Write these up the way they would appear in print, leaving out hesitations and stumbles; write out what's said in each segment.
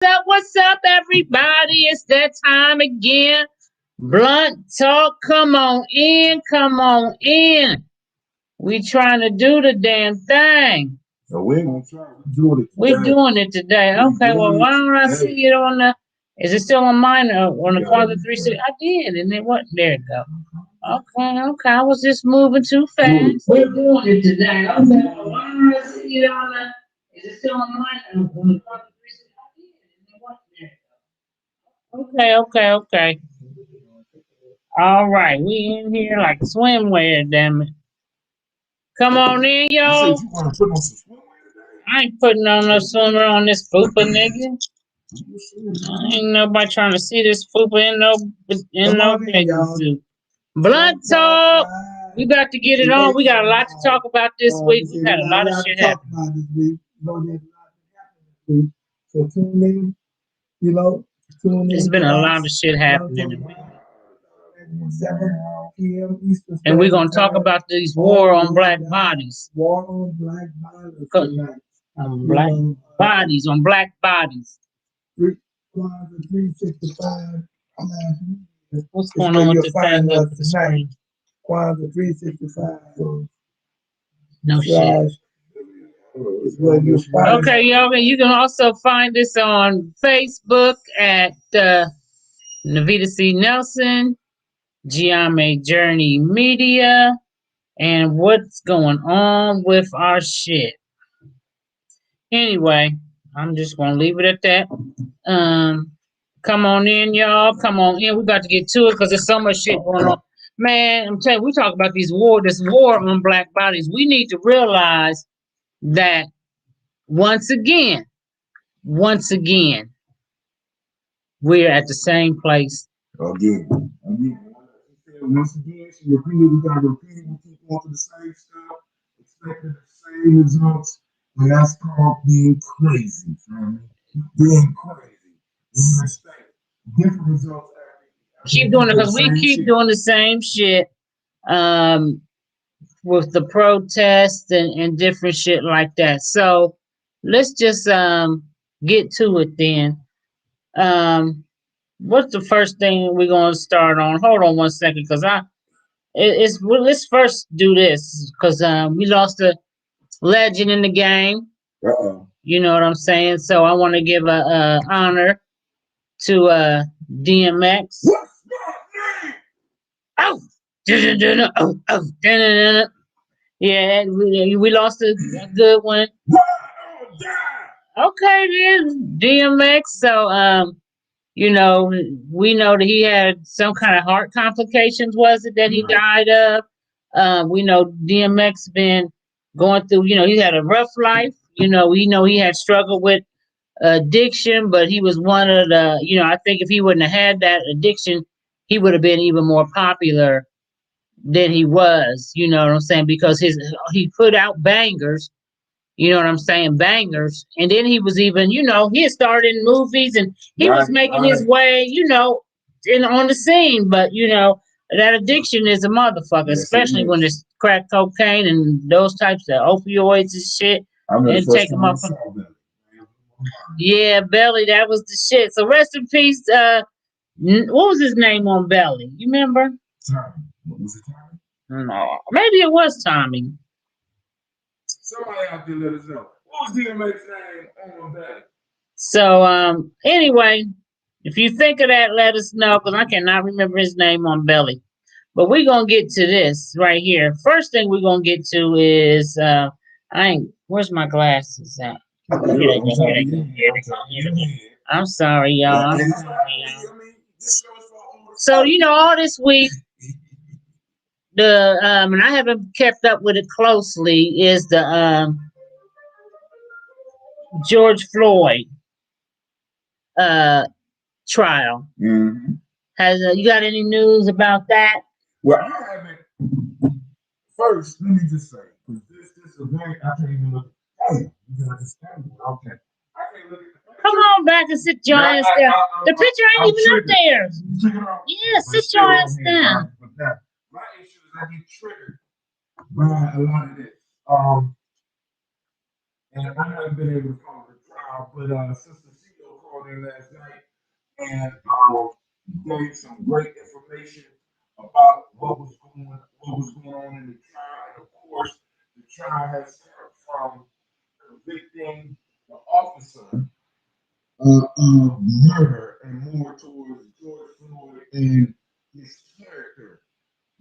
What's up, everybody? It's that time again. Blunt talk. Come on in. Come on in. We trying to do the damn thing. So we ain't gonna try. We doing it We today. doing it today. We Okay. Well, doing why it don't I today. see it on the? Is it still on mine on the Yeah, Kwanzaa 360? I did, and it what? There it go. Okay. Okay. I was just moving too fast. We're doing it today. Okay. Well, why don't I see it on the? Is it still on mine on the Kwanzaa 360? I did, and it what? There. Okay, okay, okay. All right, we in here like swimwear, damn it. Come on in, You said yo. you want to put on some swimwear today? I ain't putting on no swimmer on this fupa, nigga. Ain't nobody trying to see this fupa in Come no on in, bathing y'all. suit. Blood Blunt talk talk. We live. got to get it We on. waiting We got a on lot to talk about this we week. We said we got a got a lot of lot to shit talk happening. about this week. You know, there's a lot to happen this week. So tune in. You know, tune There's in been to a lot of us. shit Blunt happening. talk at 7 p.m. Eastern And we're Standard gonna talk Time. about these war On on black lockdown. bodies. War on black violence Co- tonight. On You black know, bodies, on black bodies. Kwanzaa 365. What's It's going where on with you'll the find thing up us at the tonight. screen? Kwanzaa 365 No shit. slash is where you'll find Okay, yo, and you can also find us on Facebook at Navita C. Nelson, Giame Journey Media, and what's going on with our shit. Anyway, I'm just gonna leave it at that. Um, come on in, y'all. Come on in. We got to get to it because there's so much shit going on. Man, I'm telling you, we talk about this war on black bodies. We need to realize that once again, once again, we're at the same place. again. Once again, she repeated, we gotta repeat it, we keep going to the same stuff, expecting the same results, and that's called being crazy, family. Being crazy. We expect different results Keep after doing it the because we same keep shit. doing the same shit um, with the protests and different shit like that. So let's just get to it then. What's the first thing we're gonna start on? Hold on one second, because it's well, let's first do this because we lost a legend in the game. Uh-oh. You know what I'm saying? So I want to give a honor to DMX. What's my name? Oh, oh, oh, yeah, we lost a good one. Ride or die. Okay, then DMX. So you know, we know that he had some kind of heart complications. Was it that he died of? We know DMX been going through. You know, he had a rough life. You know, we know he had struggled with addiction, but he was one of the. You know, I think if he wouldn't have had that addiction, he would have been even more popular than he was. You know what I'm saying? Because he put out bangers. You know what I'm saying? Bangers. And then he was even, you know, he had started in movies and he was making his way, you know, in on the scene. But you know, that addiction is a motherfucker, Yes, especially when it's crack cocaine and those types of opioids and shit. I remember the And first take them time I off. saw Belly. Yeah, Belly, that was the shit. So rest in peace. What was his name on Belly? You remember? Tommy. What was it, Tommy? No, maybe it was Tommy. Somebody out there let us know. What was DMX's name on Belly? So anyway, if you think of that, let us know because I cannot remember his name on Belly. But we're gonna get to this right here. First thing we're gonna get to is I ain't where's my glasses at? Here they go, here they go, here they go, here they go. I'm sorry, y'all. I'm sorry, y'all. So you know, all this week the and I haven't kept up with it closely is the George Floyd uh trial. Mm-hmm. Has you got any news about that? Well, I haven't. First, let me just say, because this event, I can't even look. Hey, you got this camera. Okay. I can't look at the picture. Come on back and sit your ass down. The picture ain't even up there. Yeah, sit your ass down. But that, my issue is I get triggered by a lot of this. And I haven't been able to follow the trial, but Sister CEO called there last night, and he gave some great information about what was going on in the trial. And of course, the trial has started from convicting the officer of murder and more towards George Floyd and his character.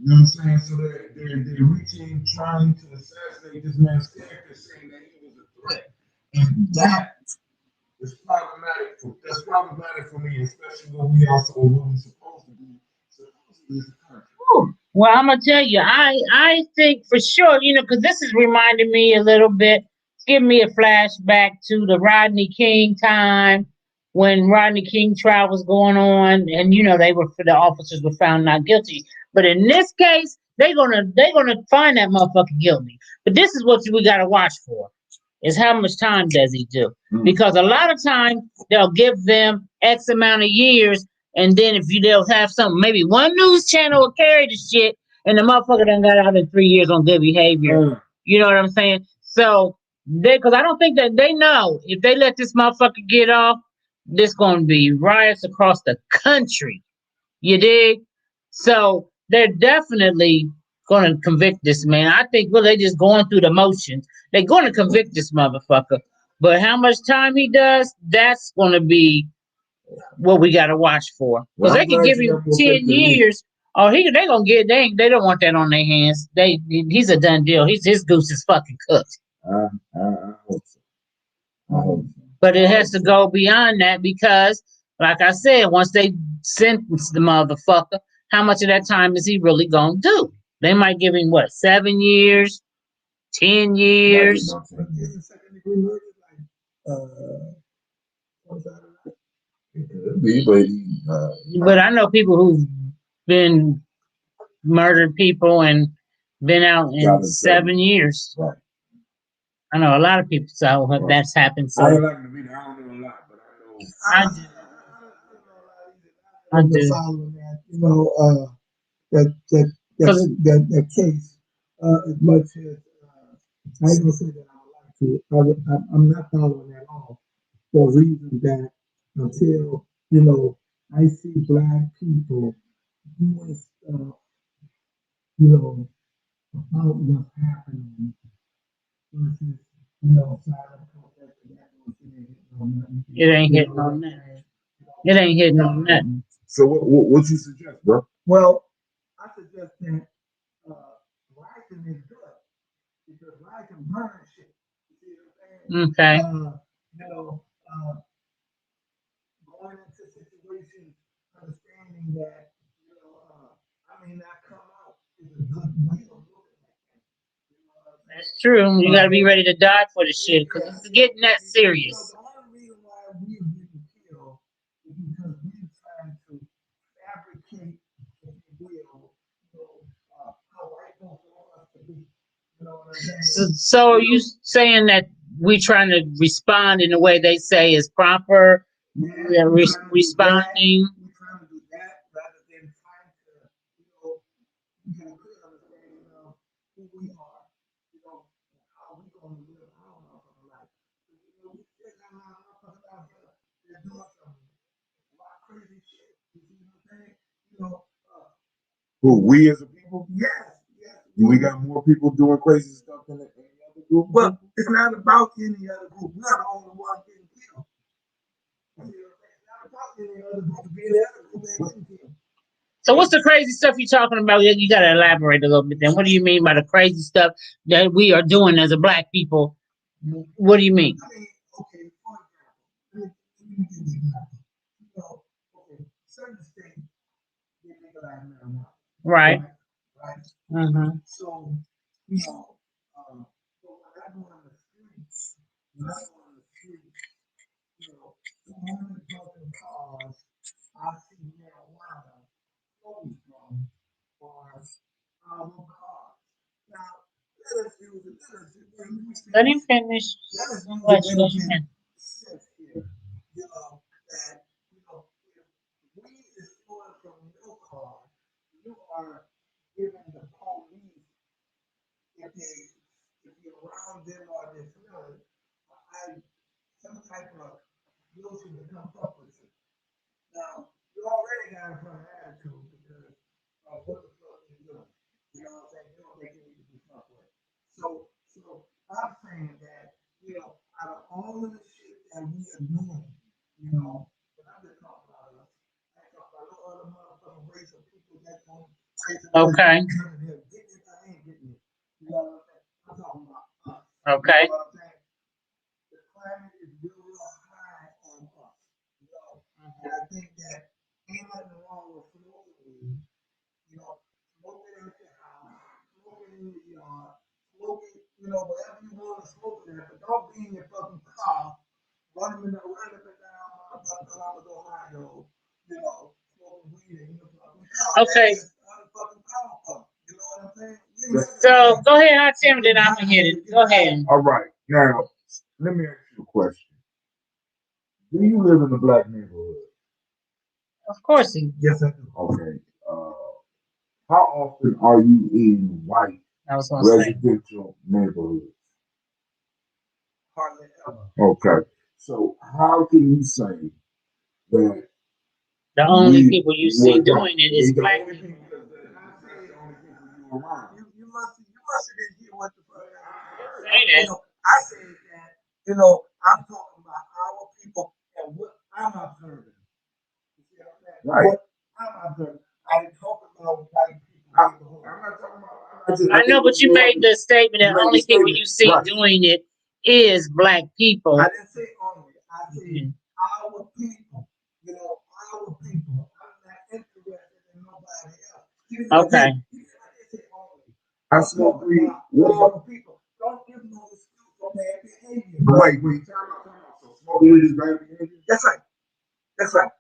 You know what I'm saying? So they're reaching, trying to assassinate this man's character, saying that he was a threat, and that's problematic for me, especially when we also what we're supposed to be as a country. Well, I'm gonna tell you, I think for sure, because this is reminding me a little bit, give me a flashback to the Rodney King time when Rodney King trial was going on, and the officers were found not guilty. But in this case, they're gonna find that motherfucker guilty. But this is what we gotta watch for: is how much time does he do? Because a lot of time they'll give them X amount of years, and then they'll have something, maybe one news channel will carry the shit, and the motherfucker done got out in 3 years on good behavior. You know what I'm saying? So because I don't think that they know if they let this motherfucker get off, there's gonna be riots across the country. You dig? So they're definitely going to convict this man. I think, well, they're just going through the motions. They're going to convict this motherfucker. But how much time he does, that's going to be what we got to watch for. Because they could give him 10 years. Or they're going to they don't want that on their hands. He's a done deal. His goose is fucking cooked. I hope so. I hope so. But it has to go beyond that because, like I said, once they sentence the motherfucker, how much of that time is he really gonna do? They might give him what, 7 years, 10 years. But I know people who've been murdered people and been out in 7 years. Right. I know a lot of people, so that's happened. So I don't like to be there. I don't know a lot, but I know. I do. That case, as much as I ain't gonna say that I would like to, I'm not following that all for a reason that until I see black people doing stuff, about what's happening versus silent protest and that It ain't hitting on nothing. It ain't hitting on nothing. So what you suggest, bro? Well, I suggest that writing is good because writing burn shit. You see what I'm saying? Okay. Going into situations, understanding that I may not come out is a good way of looking at things. That's true. You gotta be ready to die for the shit because it's getting that serious. The only reason why we are getting killed is because we're trying to fabricate, if you will, how white folks want us to be. You know what I'm saying? So are you saying that we trying to respond in the way they say is proper? Yeah, Responding. we're trying to do that rather than trying to, get a clear understanding of who we are, how we gonna live our motherfucking life. We still got a lot of motherfuckers out here that doing some wild crazy shit. You see what I'm saying? Who, we as a people? Yes. We got more people doing crazy stuff than any other group. Well, it's not about any other group. We're the only one getting killed. You see what I'm saying? It's not about any other group. Being the other group ain't getting killed. So what's the crazy stuff you're talking about? You gotta elaborate a little bit. Then what do you mean by the crazy stuff that we are doing as a black people? What do you mean? I mean, okay, for example, let me give you an example. Okay, certain states they legalize marijuana. Right. Right. Mm-hmm. So, so when I go on the streets, women talking cars, I see marijuana flowing from cars, cars. Now, let us use it. Let him finish. Let us use Let a you little finish. bit sense here. That if weed is flowing from your car, you are giving the police, if you're around them or they're smelling, some type of notion to come up with Okay. Okay. The climate is real high on us. And I think that ain't nothing wrong with smoking weed. Smoking at your house, smoking in your yard, smoking, wherever you want to smoke it at, but don't be in your fucking car, running up and down Columbus, Ohio, smoking weed in your fucking car. Okay. That's unfucking powerful. You know what I'm saying? So go ahead, I'll tell you, then I'm gonna hit it. Go ahead. All right. Now, let me ask you a question. Do you live in a black neighborhood? Of course he. Yes, I do. Okay. How often are you in white I was gonna say. residential neighborhoods? Hardly ever. Okay. So how can you say that The only people you see doing it is the black only people? people that I say the only people you around? You must have didn't hear what the fuck I Say that. I said that, I'm talking about our people and what I'm observing. You see what I'm saying? Right. What I'm observing. I ain't talking about white people. I'm not talking about. I know, but you made the statement that You made only the people statement, you see right. doing it is black people. I didn't say only. I said our people. Our people. I'm not interested in nobody else. Okay. I didn't say only. I smoke weed. Our people. Don't give no excuse for bad behavior. Wait, time out. So smoking weed is bad behavior? That's right.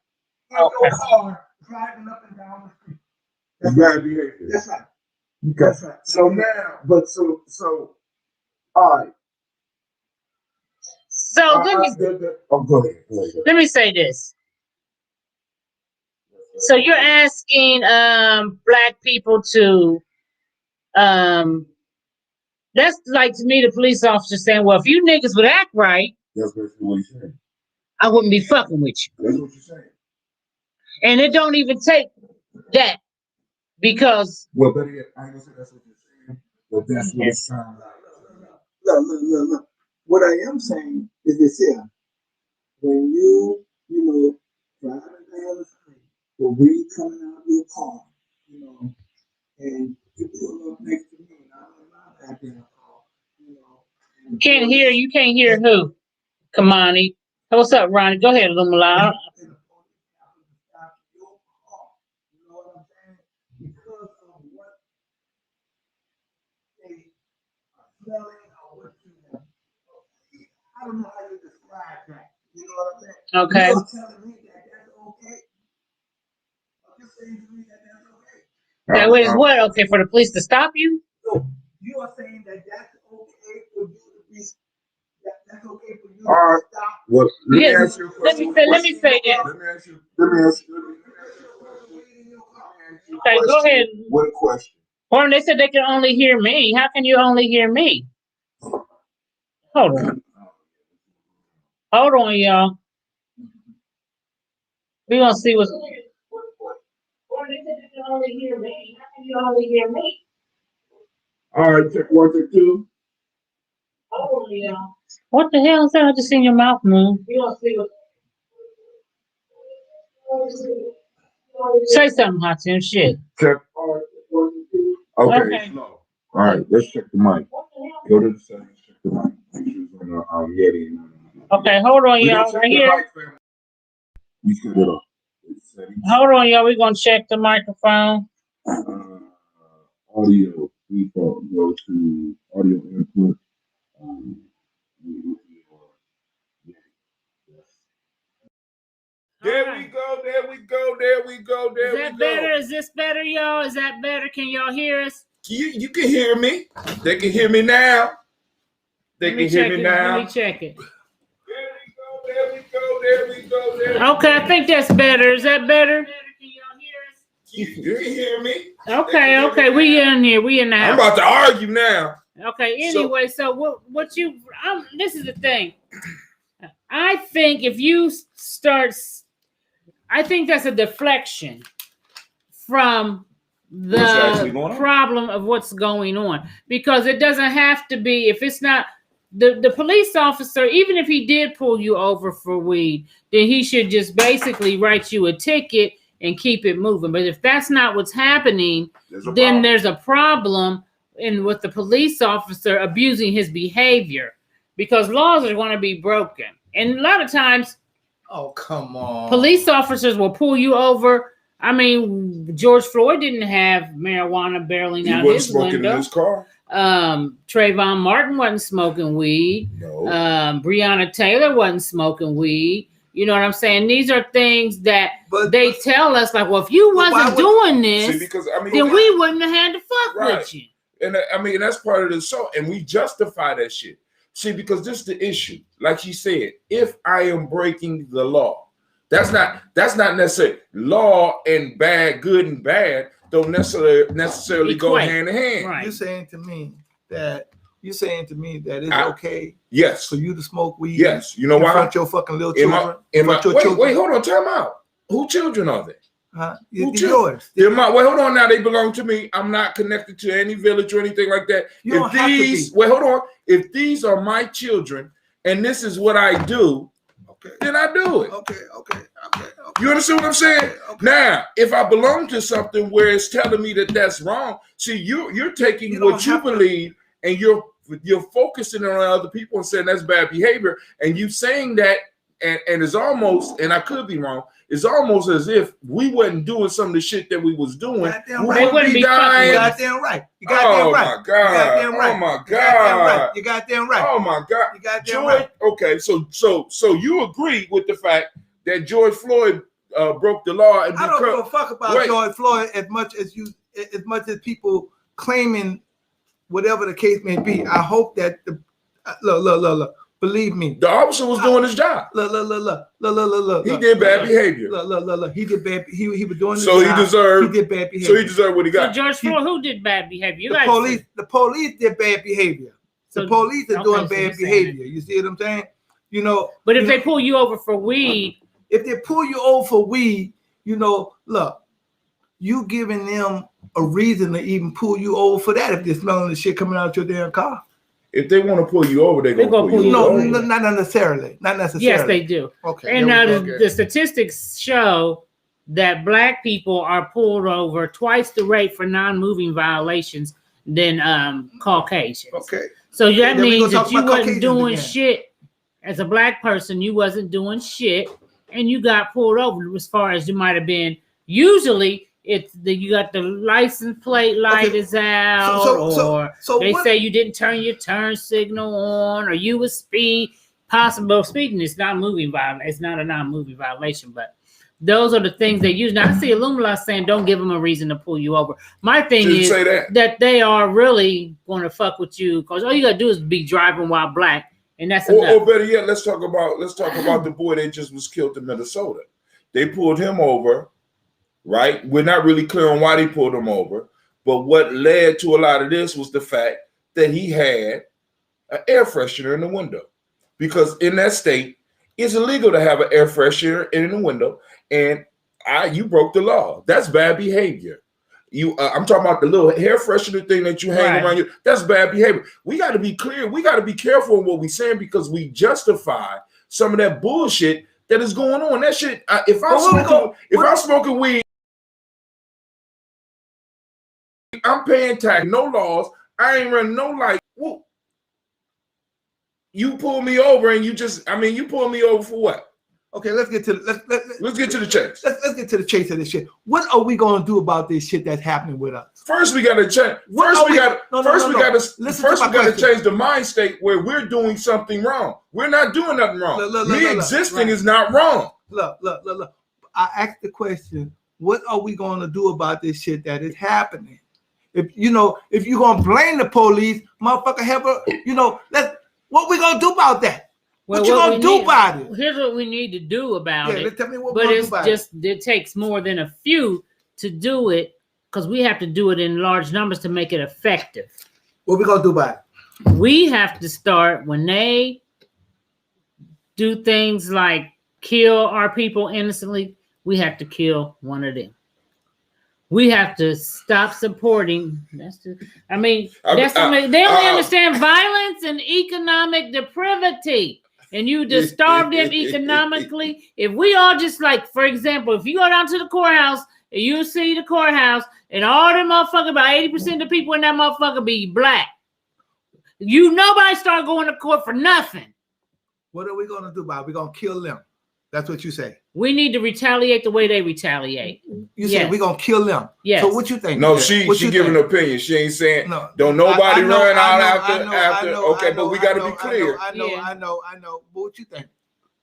In your car, driving up and down the street. It's bad behavior. That's right. Okay. That's right. So now, all right. So Go ahead. let me say this. So you're asking black people to that's like to me the police officer saying, well, if you niggas would act right, That's basically what you're saying. I wouldn't be fucking with you. That's what you're saying. And it don't even take that because Well, better yet, I ain't gonna say that's what you're saying, but that's what it sounds like. Look. What I am saying is this here. When driving down the street, the weed coming out of your car, and you pull up next to me, and I'm in my goddamn car, you can't hear who? Kamani. What's up, Ronnie? Go ahead, Lumala. and the police happen to stop your car. You know what I'm saying? Because of what they are smelling or what you have. I don't know how you describe that. You know what I'm saying? Okay. You're telling me that that's okay. You're saying to me that that's okay. That is what? Okay, for the police to stop you? No, you are saying that that's okay for you to be. That's okay for you to stop. Well, let me Yes. ask you a question. Let me say this. Let me ask you a Okay, go ahead. What question? Or they said they can only hear me. How can you only hear me? Hold on, y'all. We're gonna see what's. Or they said they can only hear me. How can you only hear me? All right, check 1, check 2. Hold on, y'all. What the hell is that? I just seen your mouth move. We gonna see what. Say something, Hatim. Shit. Check. All right, 1, 2. Okay. Slow. All right, let's check the mic. Go to the settings, check the mic. Make sure it's on Yeti. Okay, hold on, y'all. Right here. You set it up. Hold on, y'all. We're gonna check the microphone. Audio default. Go to audio input. There we go. Is that better? Is this better, y'all? Is that better? Can y'all hear us? You can hear me. They can hear me now. Let me check it. There we go. Okay, I think that's better. Is that better? Can y'all hear us? You can hear me. Okay. We in here. We in the house. I'm about to argue now. Okay. Anyway, so what you? This is the thing. I think if you start, I think that's a deflection from the problem of what's going on, because it doesn't have to be. If it's not the police officer, even if he did pull you over for weed, then he should just basically write you a ticket and keep it moving. But if that's not what's happening, then there's a problem with the police officer abusing his behavior, because laws are going to be broken. And a lot of times, oh, come on, police officers will pull you over. I mean, George Floyd didn't have marijuana barreling out his window. He wasn't smoking in his car. Trayvon Martin wasn't smoking weed. No. Breonna Taylor wasn't smoking weed. You know what I'm saying? These are things that they tell us, like, well, if you wasn't doing this, then we wouldn't have had to fuck with you. And I mean, that's part of the show, and we justify that shit. See, because this is the issue. Like she said, if I am breaking the law, that's not necessarily law and bad, good and bad don't necessarily go hand in hand. Right. You're saying to me that it's okay, yes, for you to smoke weed. Yes, you know why? In front of your fucking little children. Wait, hold on, time out. Who children are they? Yours. Wait, hold on now. They belong to me. I'm not connected to any village or anything like that. You don't have to be. Wait, hold on. If these are my children and this is what I do, then I do it. Okay. You understand what I'm saying? Okay. Now, if I belong to something where it's telling me that that's wrong, see, you're taking what you believe and you're focusing on other people and saying that's bad behavior, and you saying that, and it's almost, and I could be wrong, it's almost as if we wasn't doing some of the shit that we was doing. Goddamn right. We wouldn't be dying. You goddamn right. You goddamn right. My God. You goddamn right. Oh my God. You goddamn right. Oh my God. You goddamn right. Okay, so you agree with the fact that George Floyd broke the law? And I don't give a fuck about George Floyd as much as people claiming whatever the case may be. I hope that look. Believe me, the officer was doing his job. Look. He did bad behavior. Look. He did bad. He was doing his job. He did bad behavior. So he deserved what he got. So George Floyd, who did bad behavior? The police did bad behavior. So, the police are doing bad behavior. You see what I'm saying? You know. But if they pull you over for weed, look, you giving them a reason to even pull you over for that if they're smelling the shit coming out your damn car. If they want to pull you over, they're going to pull you over. No, not necessarily. Not necessarily. Yes, they do. Okay. And now the statistics show that Black people are pulled over twice the rate for non-moving violations than Caucasians. Okay. So that means that you wasn't doing shit as a Black person. You wasn't doing shit, and you got pulled over. As far as you might have been, usually you got the license plate light is out, or they say you didn't turn your turn signal on, or you was possible speeding. It's not a moving violation. It's not a non-moving violation, but those are the things they use. Now I see Illumila saying, "Don't give them a reason to pull you over." My thing is that they are really going to fuck with you because all you got to do is be driving while Black, and that's enough. Or better yet, let's talk about the boy that just was killed in Minnesota. They pulled him over. Right? We're not really clear on why they pulled him over, but what led to a lot of this was the fact that he had an air freshener in the window. Because in that state, it's illegal to have an air freshener in the window, and you broke the law. That's bad behavior. I'm talking about the little hair freshener thing that you hang around you. That's bad behavior. We got to be clear. We got to be careful in what we're saying because we justify some of that bullshit that is going on. That shit. If I'm smoking weed, I'm paying tax, no laws. I ain't running no light. Whoop. You pull me over and you pull me over for what? Okay, let's get to let's get to the chase. Let's get to the chase of this shit. What are we gonna do about this shit that's happening with us? First, we gotta change. First, we gotta change the mind state where we're doing something wrong. We're not doing nothing wrong. Me existing is not wrong. Look. I asked the question: what are we gonna do about this shit that is happening? If you're gonna blame the police, motherfucker, what we gonna do about that? Well, what you gonna do about it? Here's what we need to do about it. Tell me what but it's just it takes more than a few to do it because we have to do it in large numbers to make it effective. What we gonna do about it? We have to start when they do things like kill our people innocently. We have to kill one of them. We have to stop supporting. They only understand violence and economic depravity. and you just starve them economically. If we all just like, for example, if you go down to the courthouse and you see the courthouse and all them motherfuckers, about 80% of the people in that motherfucker be black. Nobody start going to court for nothing. What are we gonna do about it? We're gonna kill them. That's what you say. We need to retaliate the way they retaliate. You said we're gonna kill them. Yes. So what you think? No, she giving an opinion. She ain't saying don't nobody run out after. Okay, but we gotta be clear. I know. But what you think?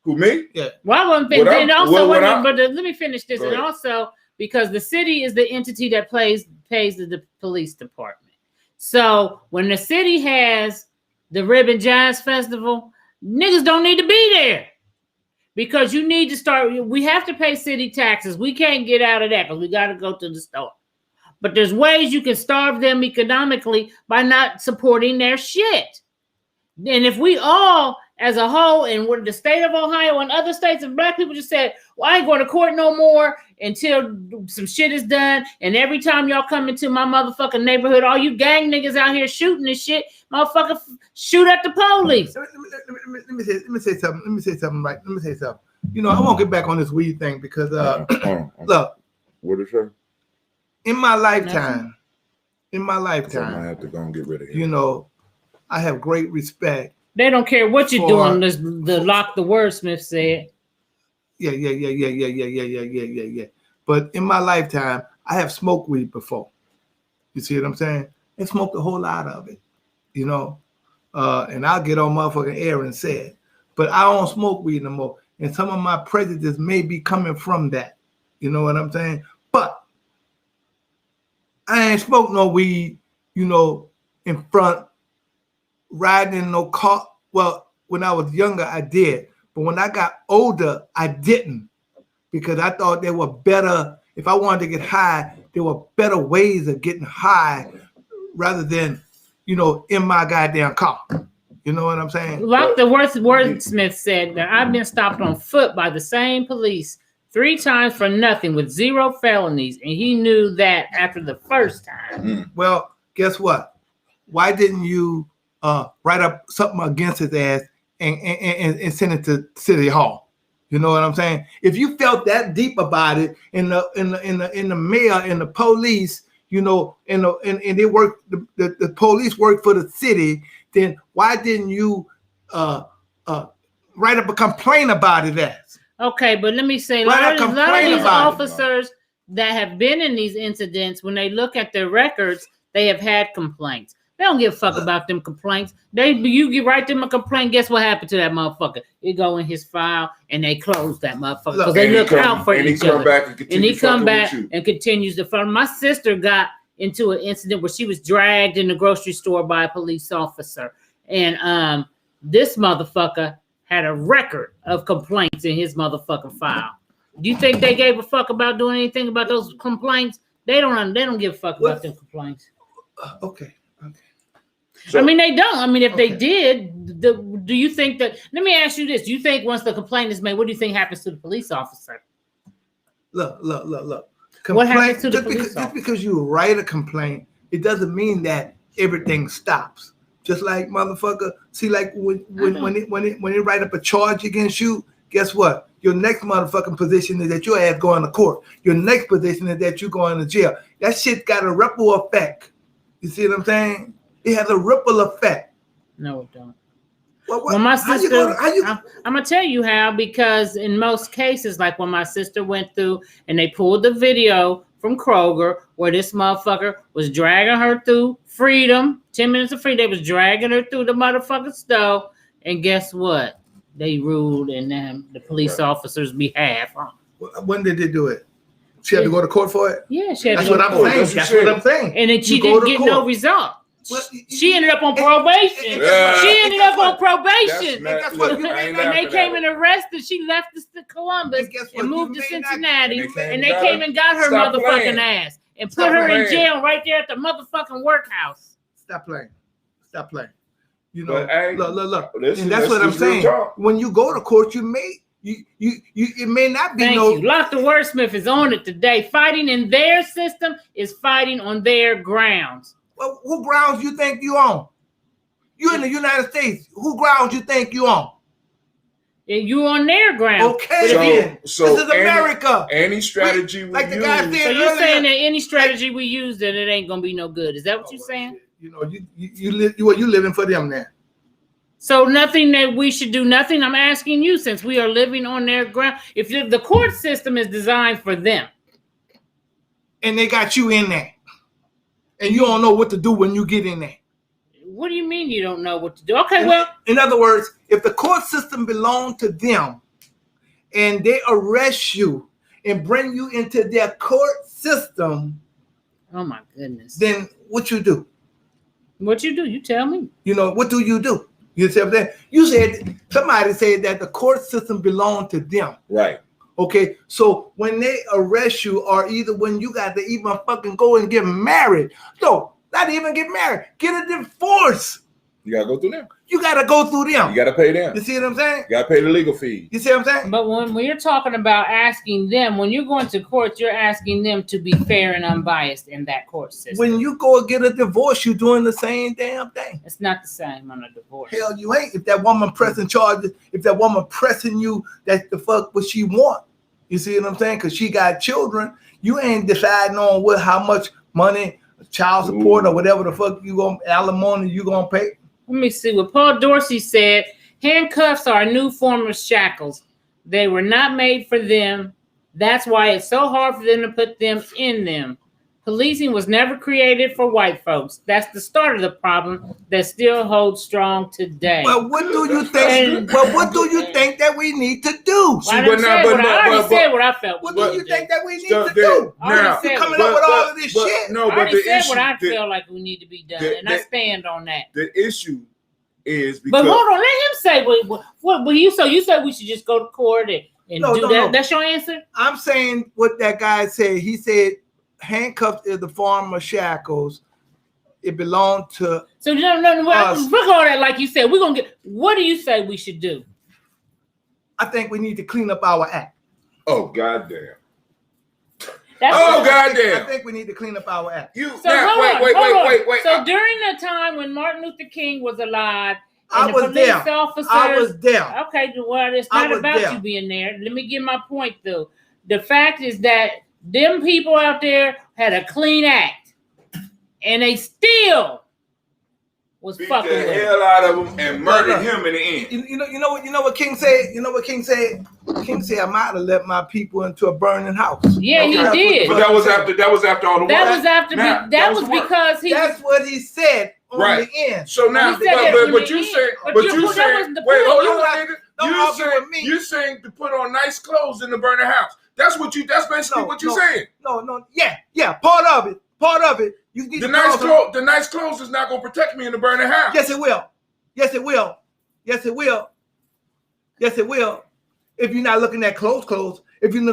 Who, me? Yeah. Well, I wasn't finished. And also, let me finish this. And also, because the city is the entity that pays the police department. So when the city has the Ribbon Jazz Festival, niggas don't need to be there. Because you need to start, we have to pay city taxes. We can't get out of that because we got to go to the store. But there's ways you can starve them economically by not supporting their shit. And if we all, as a whole, and the state of Ohio and other states, and black people just said, well, I ain't going to court no more until some shit is done. And every time y'all come into my motherfucking neighborhood, all you gang niggas out here shooting and shit, motherfucker, shoot at the police. Let me say something. You know, I won't get back on this weed thing because look. What is it? In my lifetime, I have to go and get rid of him. You know, I have great respect. They don't care what you're doing. The lock the wordsmith said. Yeah. But in my lifetime, I have smoked weed before. You see what I'm saying? And smoked a whole lot of it, you know. And I'll get on motherfucking air and say it. But I don't smoke weed no more. And some of my prejudice may be coming from that. You know what I'm saying? But I ain't smoked no weed, you know, in front, riding in no car. Well, when I was younger, I did. But when I got older, I didn't. Because I thought there were better, if I wanted to get high, there were better ways of getting high rather than, you know, in my goddamn car. You know what I'm saying? Like the wordsmith said, that I've been stopped on foot by the same police 3 times for nothing with 0 felonies. And he knew that after the first time. Well, guess what? Why didn't you write up something against his ass and send it to City Hall? You know what I'm saying? If you felt that deep about it in the mayor and the police, you know, and they work, the police work for the city, then why didn't you write up a complaint about it as? Okay, but let me say, a lot of these officers that have been in these incidents, when they look at their records, they have had complaints. They don't give a fuck about them complaints. You write them a complaint, guess what happened to that motherfucker? It go in his file and they close that motherfucker because they look out for each other. And he come back and continues to follow. My sister got into an incident where she was dragged in the grocery store by a police officer. And this motherfucker had a record of complaints in his motherfucking file. Do you think they gave a fuck about doing anything about those complaints? They don't give a fuck about them complaints. Okay. So, I mean, they don't. I mean, if they did, do you think that? Let me ask you this: do you think once the complaint is made, what do you think happens to the police officer? Look. What happens to the police officer? Just because you write a complaint, it doesn't mean that everything stops. Just like motherfucker, see, like when they write up a charge against you, guess what? Your next motherfucking position is that your ass going to court. Your next position is that you going to jail. That shit got a ripple effect. You see what I'm saying? It has a ripple effect. No, it don't. Well, my sister, I'm gonna tell you how, because in most cases, like when my sister went through and they pulled the video from Kroger where this motherfucker was dragging her through freedom, 10 minutes of freedom, they was dragging her through the motherfucking stove, and guess what? They ruled in the police officer's behalf. When did they do it? She had to go to court for it? Yeah, she had to go to court. That's what I'm saying. And then she didn't get no result. Well, she ended up on probation. She ended up on probation. And they came and arrested. She left to Columbus and moved to Cincinnati. And they came and got her motherfucking ass and put her in jail right there at the motherfucking workhouse. Stop playing. You know, look. And that's what I'm saying. When you go to court, it may not be Thank you. Dr. Wordsmith is on it today. Fighting in their system is fighting on their grounds. Well, who grounds you think you on? You in the United States. Who grounds you think you on? You on their ground. Okay, so this is America. Any strategy like the guy said so you're earlier, saying that any strategy we use, that it ain't gonna be no good. Is that what you're saying? You know, you living for them now. So nothing that we should do. Nothing. I'm asking you, since we are living on their ground. If the court system is designed for them, and they got you in there, and you don't know what to do when you get in there. What do you mean you don't know what to do? Okay, well, in other words, if the court system belonged to them, and they arrest you and bring you into their court system, oh my goodness, then what you do? What you do? You tell me. You know, what do? You see what I'm saying? You said, somebody said that the court system belonged to them. Right. Okay, so when they arrest you, or either when you got to even fucking go and get married, no, not even get married, get a divorce. You gotta go through them. You gotta go through them. You gotta pay them. You see what I'm saying? You gotta pay the legal fees. You see what I'm saying? But when you're talking about asking them, when you're going to court, you're asking them to be fair and unbiased in that court system. When you go and get a divorce, you're doing the same damn thing. It's not the same on a divorce. Hell, you ain't. If that woman pressing charges, if that woman pressing you, that's the fuck what she want. You see what I'm saying? Because she got children. You ain't deciding on how much money, child support, or whatever the fuck alimony you gonna pay. Let me see what Paul Dorsey said. Handcuffs are a new form of shackles. They were not made for them. That's why it's so hard for them to put them in them. Policing was never created for white folks. That's the start of the problem that still holds strong today. Well, what do you think? What do you think that we need to do? I already said what I felt. What do you think that we need to do? Now, you're coming up with all of this shit. No, I already said what I feel like we need to be done, and I stand on that. The issue is because. But hold on, let him say what you said. You said we should just go to court and do that. No. That's your answer? I'm saying what that guy said. He said handcuffs is the form of shackles. It belonged to. So no. Look all that, like you said. We're gonna get. What do you say we should do? I think we need to clean up our act. Oh goddamn. I think we need to clean up our act. Wait. So during the time when Martin Luther King was alive, I was there. I was there. Okay, well, it's not about you being there. Let me get my point though. The fact is that them people out there had a clean act, and they still was beat fucking the hell out of him and murdered him in the end. You know what King said? You know what King said? King said, "I might have let my people into a burning house." Yeah, he did. But that was after all the work. That was because he. That's what he said on the end. So now, but you said, wait, hold on, nigga. You saying to put on nice clothes in the burning house. That's basically what you're saying. No. Yeah. Part of it. You get the nice clothes is not going to protect me in the burning house. Yes, it will. If you're not looking at clothes. If you're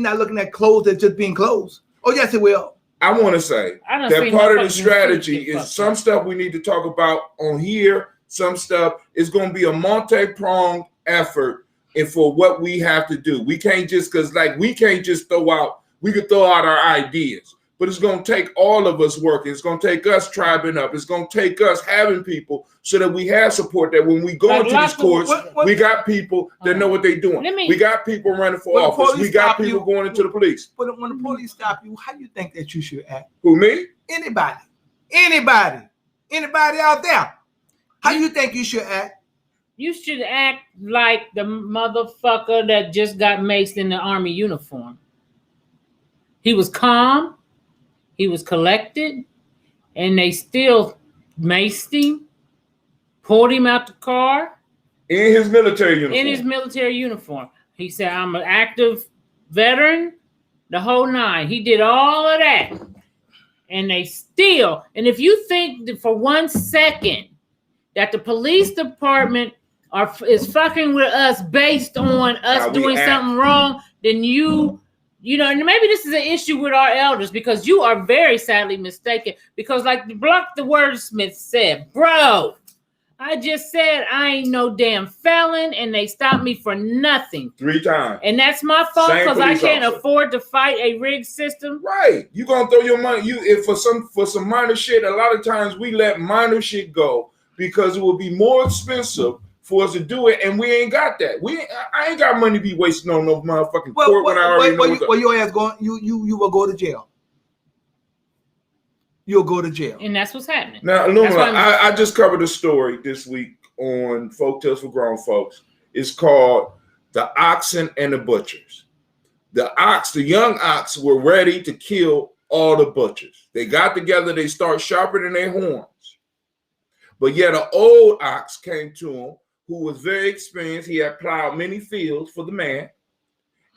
not looking at clothes that's just being clothes. Oh, yes, it will. I want to say that part of the strategy is some stuff we need to talk about on here. Some stuff is going to be a multi-pronged effort and for what we have to do. We can't just we could throw out our ideas, but it's going to take all of us working. It's going to take us tribing up. It's going to take us having people so that we have support, that when we go into these courts, we got people that know what they're doing. We got people running for office. We got people going into the police. But when the police stop you, how do you think that you should act? Who, me? Anybody out there. How do you think you should act? You should act like the motherfucker that just got maced in the army uniform. He was calm, he was collected, and they still maced him, pulled him out the car. In his military uniform. He said, I'm an active veteran, the whole nine. He did all of that. And they still, and if you think that for 1 second that the police department is fucking with us based on us doing something wrong, then you know, and maybe this is an issue with our elders, because you are very sadly mistaken. Because like the wordsmith said, bro, I just said I ain't no damn felon, and they stopped me for nothing 3 times, and that's my fault because I can't afford to fight a rigged system. Right? You gonna throw your money? If for some minor shit, a lot of times we let minor shit go because it will be more expensive for us to do it, and we ain't got that. I ain't got money to be wasting on no motherfucking court when I already know. Your ass going, you will go to jail. You'll go to jail, and that's what's happening. Now, Illumina, I just covered a story this week on Folk Tales for Grown Folks. It's called "The Oxen and the Butchers." The young ox, were ready to kill all the butchers. They got together. They start sharpening their horns. But yet an old ox came to him who was very experienced. He had plowed many fields for the man.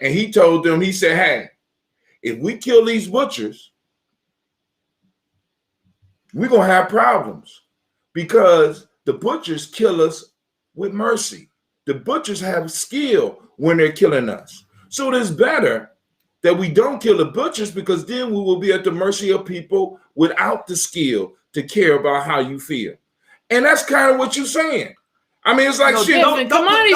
And he told them, he said, hey, if we kill these butchers, we're going to have problems because the butchers kill us with mercy. The butchers have skill when they're killing us. So it is better that we don't kill the butchers because then we will be at the mercy of people without the skill to care about how you feel. And that's kind of what you're saying. I mean, it's like shit. Kamani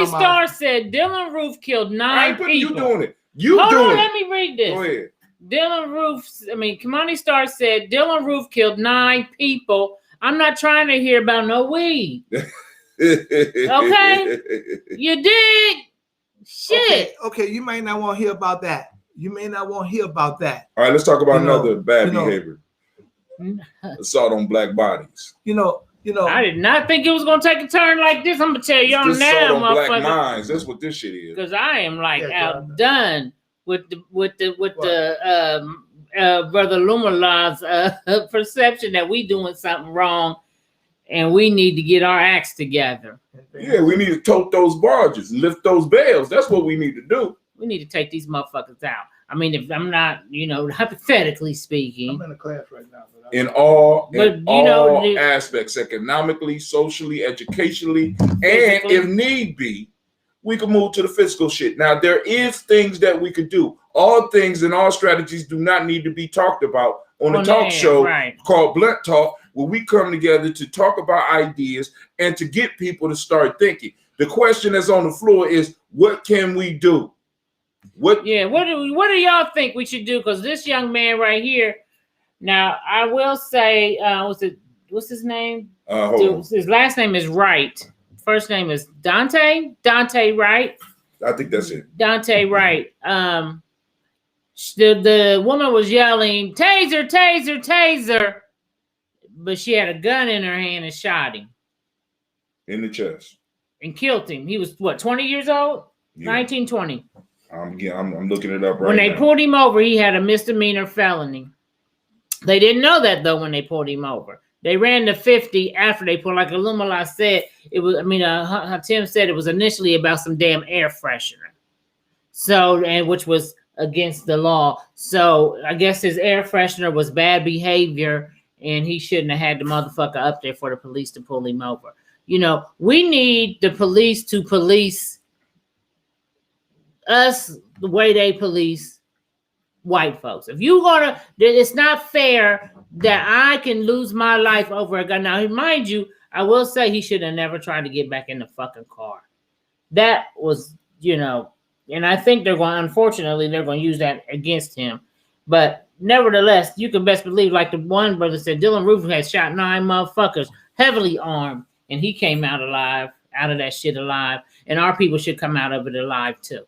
Star said Dylan Roof killed 9 people. You doing it. Hold on, let me read this. Go ahead. Kamani Star said Dylan Roof killed 9 people. I'm not trying to hear about no weed. Okay? You dig? Shit. Okay, you may not want to hear about that. All right, let's talk about another bad behavior. Assault on black bodies. I did not think it was gonna take a turn like this. I'm gonna tell y'all now, motherfucker. Black minds. That's what this shit is. Because I am outdone with the Brother Lumala's perception that we doing something wrong, and we need to get our acts together. Yeah, we need to tote those barges, lift those bales. That's what we need to do. We need to take these motherfuckers out. I mean, if I'm not, hypothetically speaking. I'm in a class right now. In all aspects, economically, socially, educationally, and if need be, we can move to the physical shit. Now, there is things that we could do. All things and all strategies do not need to be talked about on a talk show called Blunt Talk, where we come together to talk about ideas and to get people to start thinking. The question that's on the floor is, what can we do? What do y'all think we should do? Because this young man right here, now I will say, what's his name? His last name is Wright. First name is Dante Wright. I think that's it. Dante Wright. The woman was yelling, "Taser, taser, taser," but she had a gun in her hand and shot him in the chest and killed him. He was 20 years old? Yeah. 19, 20. I'm looking it up right now. When they pulled him over, he had a misdemeanor felony. They didn't know that though when they pulled him over. They ran the 50 after they pulled. Like Illumala said, it was. Tim said it was initially about some damn air freshener. So, and which was against the law. So I guess his air freshener was bad behavior, and he shouldn't have had the motherfucker up there for the police to pull him over. We need the police to police us the way they police white folks. If you it's not fair that I can lose my life over a gun. Now, mind you, I will say he should have never tried to get back in the fucking car. That was, and I think unfortunately, they're going to use that against him. But nevertheless, you can best believe, like the one brother said, Dylan Roof had shot 9 motherfuckers, heavily armed, and he came out of that shit alive. And our people should come out of it alive too.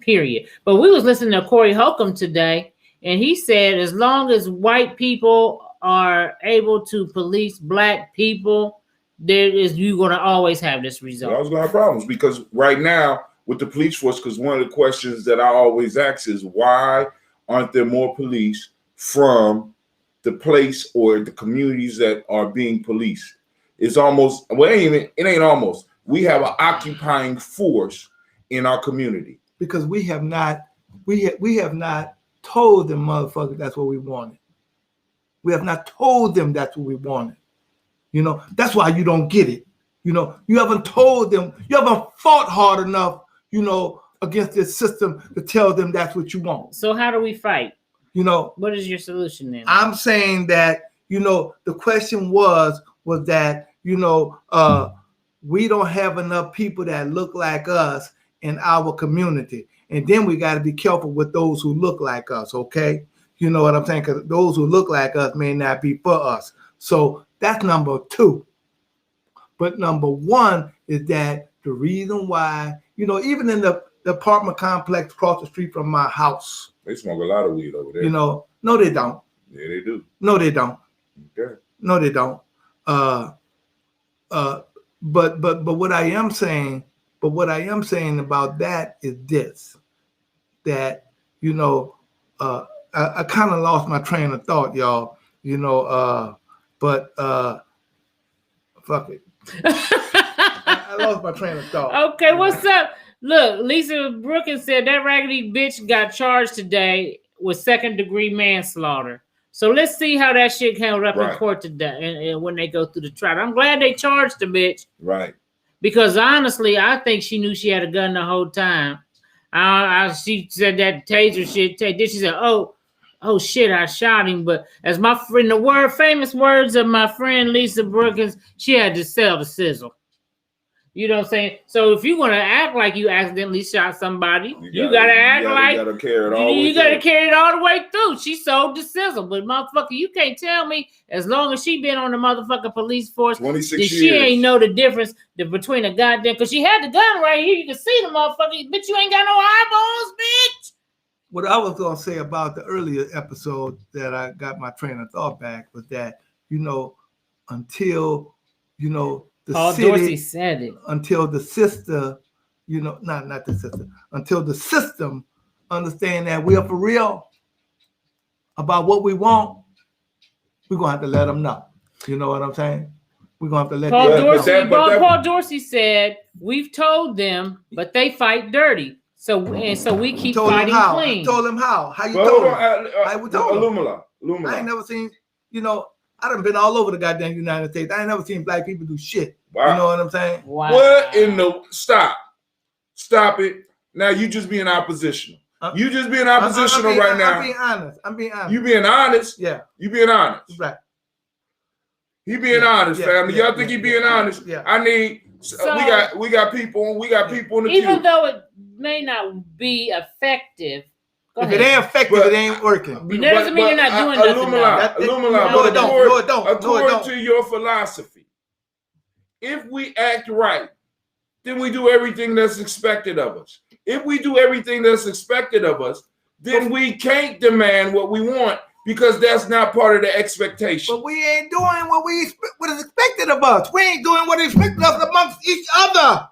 Period. But we was listening to Corey Holcomb today, and he said as long as white people are able to police black people, you're going to always have this result. We're always going to have problems because right now with the police force, because one of the questions that I always ask is why aren't there more police from the place or the communities that are being policed? It's almost, it ain't almost. We have an occupying force in our community. Because we have not told them motherfuckers that's what we wanted. We have not told them that's what we wanted. That's why you don't get it. You haven't told them, you haven't fought hard enough, against this system to tell them that's what you want. So how do we fight? What is your solution then? I'm saying that, the question was that, we don't have enough people that look like us in our community. And then we got to be careful with those who look like us, okay? You know what I'm saying? Because those who look like us may not be for us. So that's number 2. But number one is that the reason why, even in the apartment complex across the street from my house, they smoke a lot of weed over there. No, they don't. Yeah, they do. No, they don't. Okay. No, they don't. But what I am saying about that is this, that I kind of lost my train of thought, y'all. But fuck it. I lost my train of thought. Okay, what's up? Look, Lisa Brookins said that raggedy bitch got charged today with second-degree manslaughter. So let's see how that shit came up in court today, and when they go through the trial. I'm glad they charged the bitch. Right. Because honestly, I think she knew she had a gun the whole time. She said that taser shit. Then she said, "Oh shit, I shot him." But as my friend, famous words of my friend Lisa Brookins, she had to sell the sizzle. You know what I'm saying? So if you're gonna act like you accidentally shot somebody, you gotta act like you gotta carry it all the way through. She sold the sizzle, but motherfucker, you can't tell me as long as she been on the motherfucking police force, 26 years, she ain't know the difference between a goddamn. Because she had the gun right here, you can see the motherfucker. Bitch, you ain't got no eyeballs, bitch. What I was gonna say about the earlier episode that I got my train of thought back was that until Paul Dorsey said it. Until the sister, not the sister, until the system understand that we are for real about what we want, we're going to have to let them know. You know what I'm saying? We're going to have to let Paul Dorsey said, we've told them, but they fight dirty. So we keep fighting clean. Told him how? How you told him? I told him. Lumala. I ain't never seen, I done been all over the goddamn United States. I ain't never seen black people do shit. Wow. You know what I'm saying? Wow. What in the stop it. Now you just being oppositional. You just being oppositional right now. I'm being honest. You being honest? Yeah. You being honest. Right. He being honest, family. Y'all think he being honest? Yeah. I need we got people in the even queue. Though it may not be effective. If it ain't effective, it ain't working. That doesn't mean you're not doing nothing. According to your philosophy, if we act right, then we do everything that's expected of us. If we do everything that's expected of us, then we can't demand what we want because that's not part of the expectation. But we ain't doing what is expected of us. We ain't doing what is expected of us amongst each other.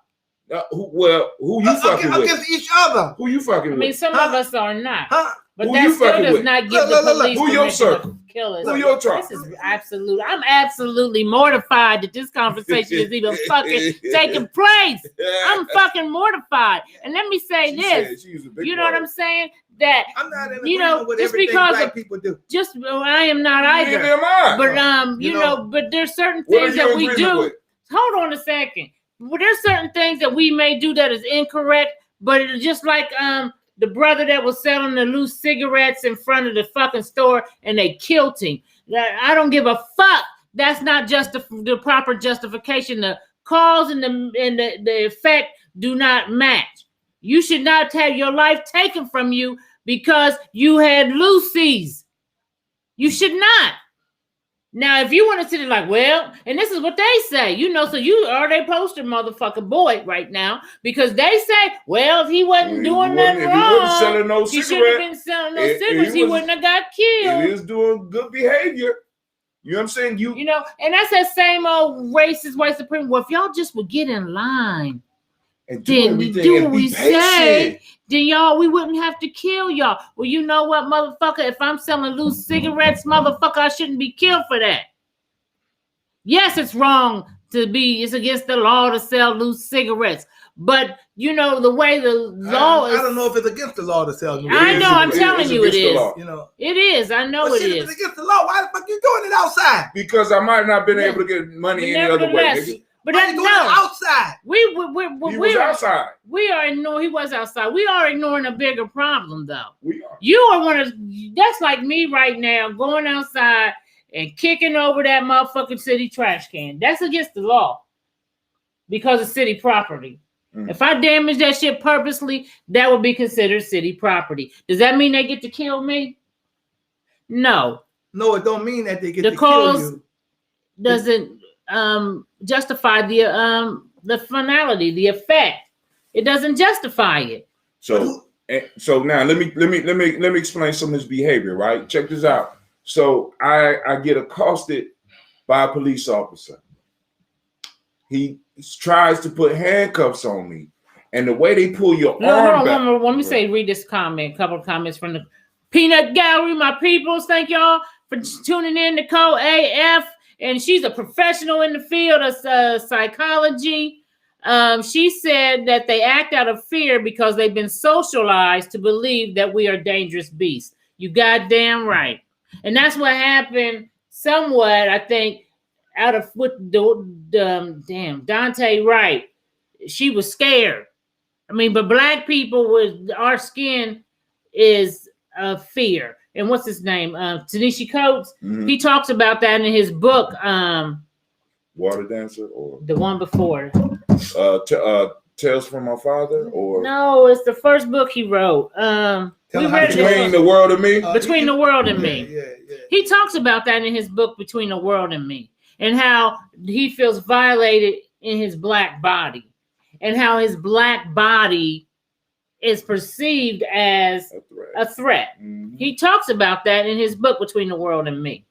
Who you fucking with? Against each other. Who you fucking with? I mean, some of us are not. But who that still does not give the police who your circle? to kill us. Who your tribe? This is absolute. I'm absolutely mortified that this conversation is even fucking taking place. I'm fucking mortified. And let me say this. You know what I'm saying? That I'm not in with just because black people do. I am not either. Neither am I. But but there's certain things that we do. With? Hold on a second. Well, there's certain things that we may do that is incorrect, but it's just like the brother that was selling the loose cigarettes in front of the fucking store and they killed him. I don't give a fuck. That's not just the proper justification. The cause and the effect do not match. You should not have your life taken from you because you had loosies. You should not. Now, if you want to sit there like, well, and this is what they say, so you are they poster motherfucker boy right now because they say, well, if he wasn't doing nothing wrong, he should have been selling no cigarettes. He wouldn't have got killed. He is doing good behavior. You know what I'm saying? And that's that same old racist white supreme. Well, if y'all just would get in line and do what we say, then we wouldn't have to kill y'all. Well, you know what, motherfucker? If I'm selling loose cigarettes, motherfucker, I shouldn't be killed for that. Yes, it's wrong it's against the law to sell loose cigarettes. But the way the law is. I don't know if it's against the law to sell loose cigarettes. I know, I'm telling you it is. It is. I know it is. If it's against the law, why the fuck you doing it outside? Because I might not have been able to get money any other way. But that's outside. He was outside. We are ignoring. He was outside. We are ignoring a bigger problem, though. We are. You are one of. That's like me right now, going outside and kicking over that motherfucking city trash can. That's against the law because of city property. If I damage that shit purposely, that would be considered city property. Does that mean they get to kill me? No. No, it don't mean that they get to kill you. Doesn't. justify the finality, the effect. It doesn't justify it. So now let me explain some of his behavior, right? Check this out. So I get accosted by a police officer. He tries to put handcuffs on me, and the way they pull your arm back. Let me read this comment. A couple of comments from the Peanut Gallery, my peoples. Thank y'all for tuning in to Code AF, and she's a professional in the field of psychology. She said that they act out of fear because they've been socialized to believe that we are dangerous beasts. You goddamn right. And that's what happened somewhat, I think, out of what Dante Wright. She was scared. I mean, but black people our skin is fear. And what's his name? Tanisha Coates. Mm-hmm. He talks about that in his book. Water Dancer, or the one before. Tales from My Father, or no, it's the first book he wrote. Between the World and Me. Between the World and Me. Yeah. He talks about that in his book Between the World and Me, and how he feels violated in his black body, and how his black body is perceived as a threat. Mm-hmm. He talks about that in his book Between the World and Me.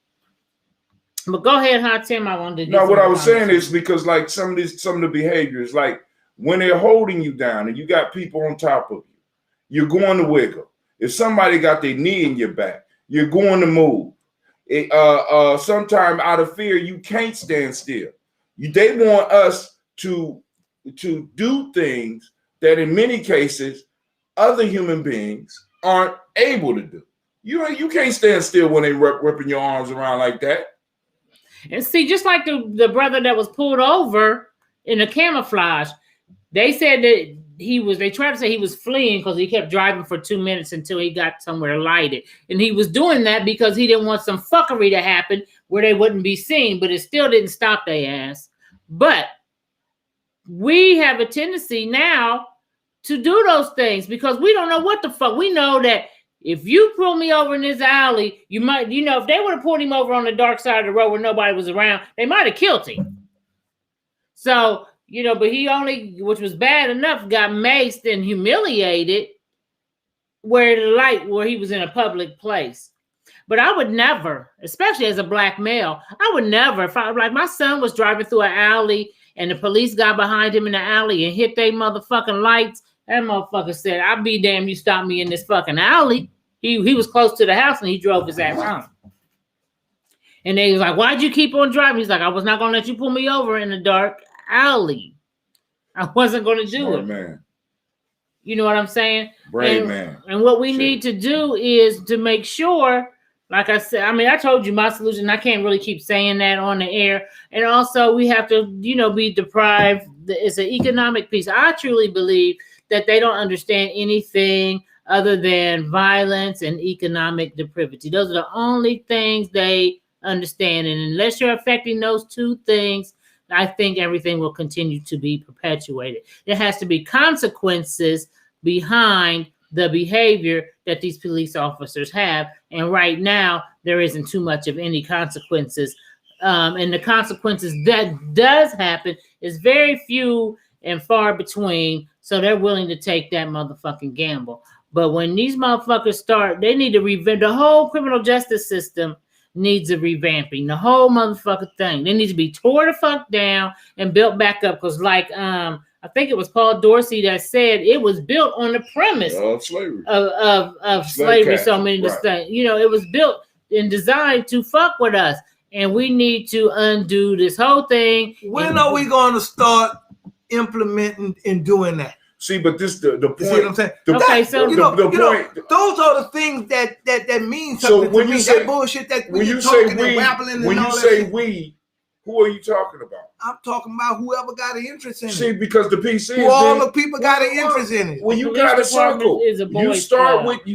But go ahead, Hot Tim. I wanted to. No, what I was saying is because like some of the behaviors, like when they're holding you down and you got people on top of you, you're going to wiggle. If somebody got their knee in your back, you're going to move. Sometimes out of fear, you can't stand still. They want us to do things that in many cases other human beings aren't able to do. You can't stand still when they whipping your arms around like that. And see, just like the brother that was pulled over in the camouflage, they said that they tried to say he was fleeing because he kept driving for 2 minutes until he got somewhere lighted. And he was doing that because he didn't want some fuckery to happen where they wouldn't be seen, but it still didn't stop their ass. But we have a tendency now to do those things because we don't know what the fuck. We know that if you pull me over in this alley, you might, if they would have pulled him over on the dark side of the road where nobody was around, they might have killed him. So, but he only, which was bad enough, got maced and humiliated where he was in a public place. But I would never, especially as a black male, I would never, if my son was driving through an alley and the police got behind him in the alley and hit they motherfucking lights, that motherfucker said, I'll be damned you stopped me in this fucking alley. He was close to the house and he drove his ass home. And they was like, why'd you keep on driving? He's like, I was not going to let you pull me over in the dark alley. I wasn't going to do it. Man. You know what I'm saying? Brave man. And what we need to do is to make sure, like I said, I told you my solution. I can't really keep saying that on the air. And also we have to, be deprived. It's an economic piece. I truly believe that they don't understand anything other than violence and economic depravity. Those are the only things they understand. And unless you're affecting those two things, I think everything will continue to be perpetuated. There has to be consequences behind the behavior that these police officers have. And right now, there isn't too much of any consequences. And the consequences that does happen is very few and far between. So they're willing to take that motherfucking gamble. But when these motherfuckers start, they need to revamp. The whole criminal justice system needs a revamping. The whole motherfucking thing. They need to be tore the fuck down and built back up. Because I think it was Paul Dorsey that said it was built on the premise of slavery. Of slavery. So many things. It was built and designed to fuck with us. And we need to undo this whole thing. When are we going to start implementing and doing that? See, but this the point. You see what I'm saying? The point. Those are the things that mean something. So when to you me, say that bullshit that when you say we, who are you talking about? I'm talking about whoever got an interest in it. See, because the PC is all the people got an interest in it. Well, you got a circle. You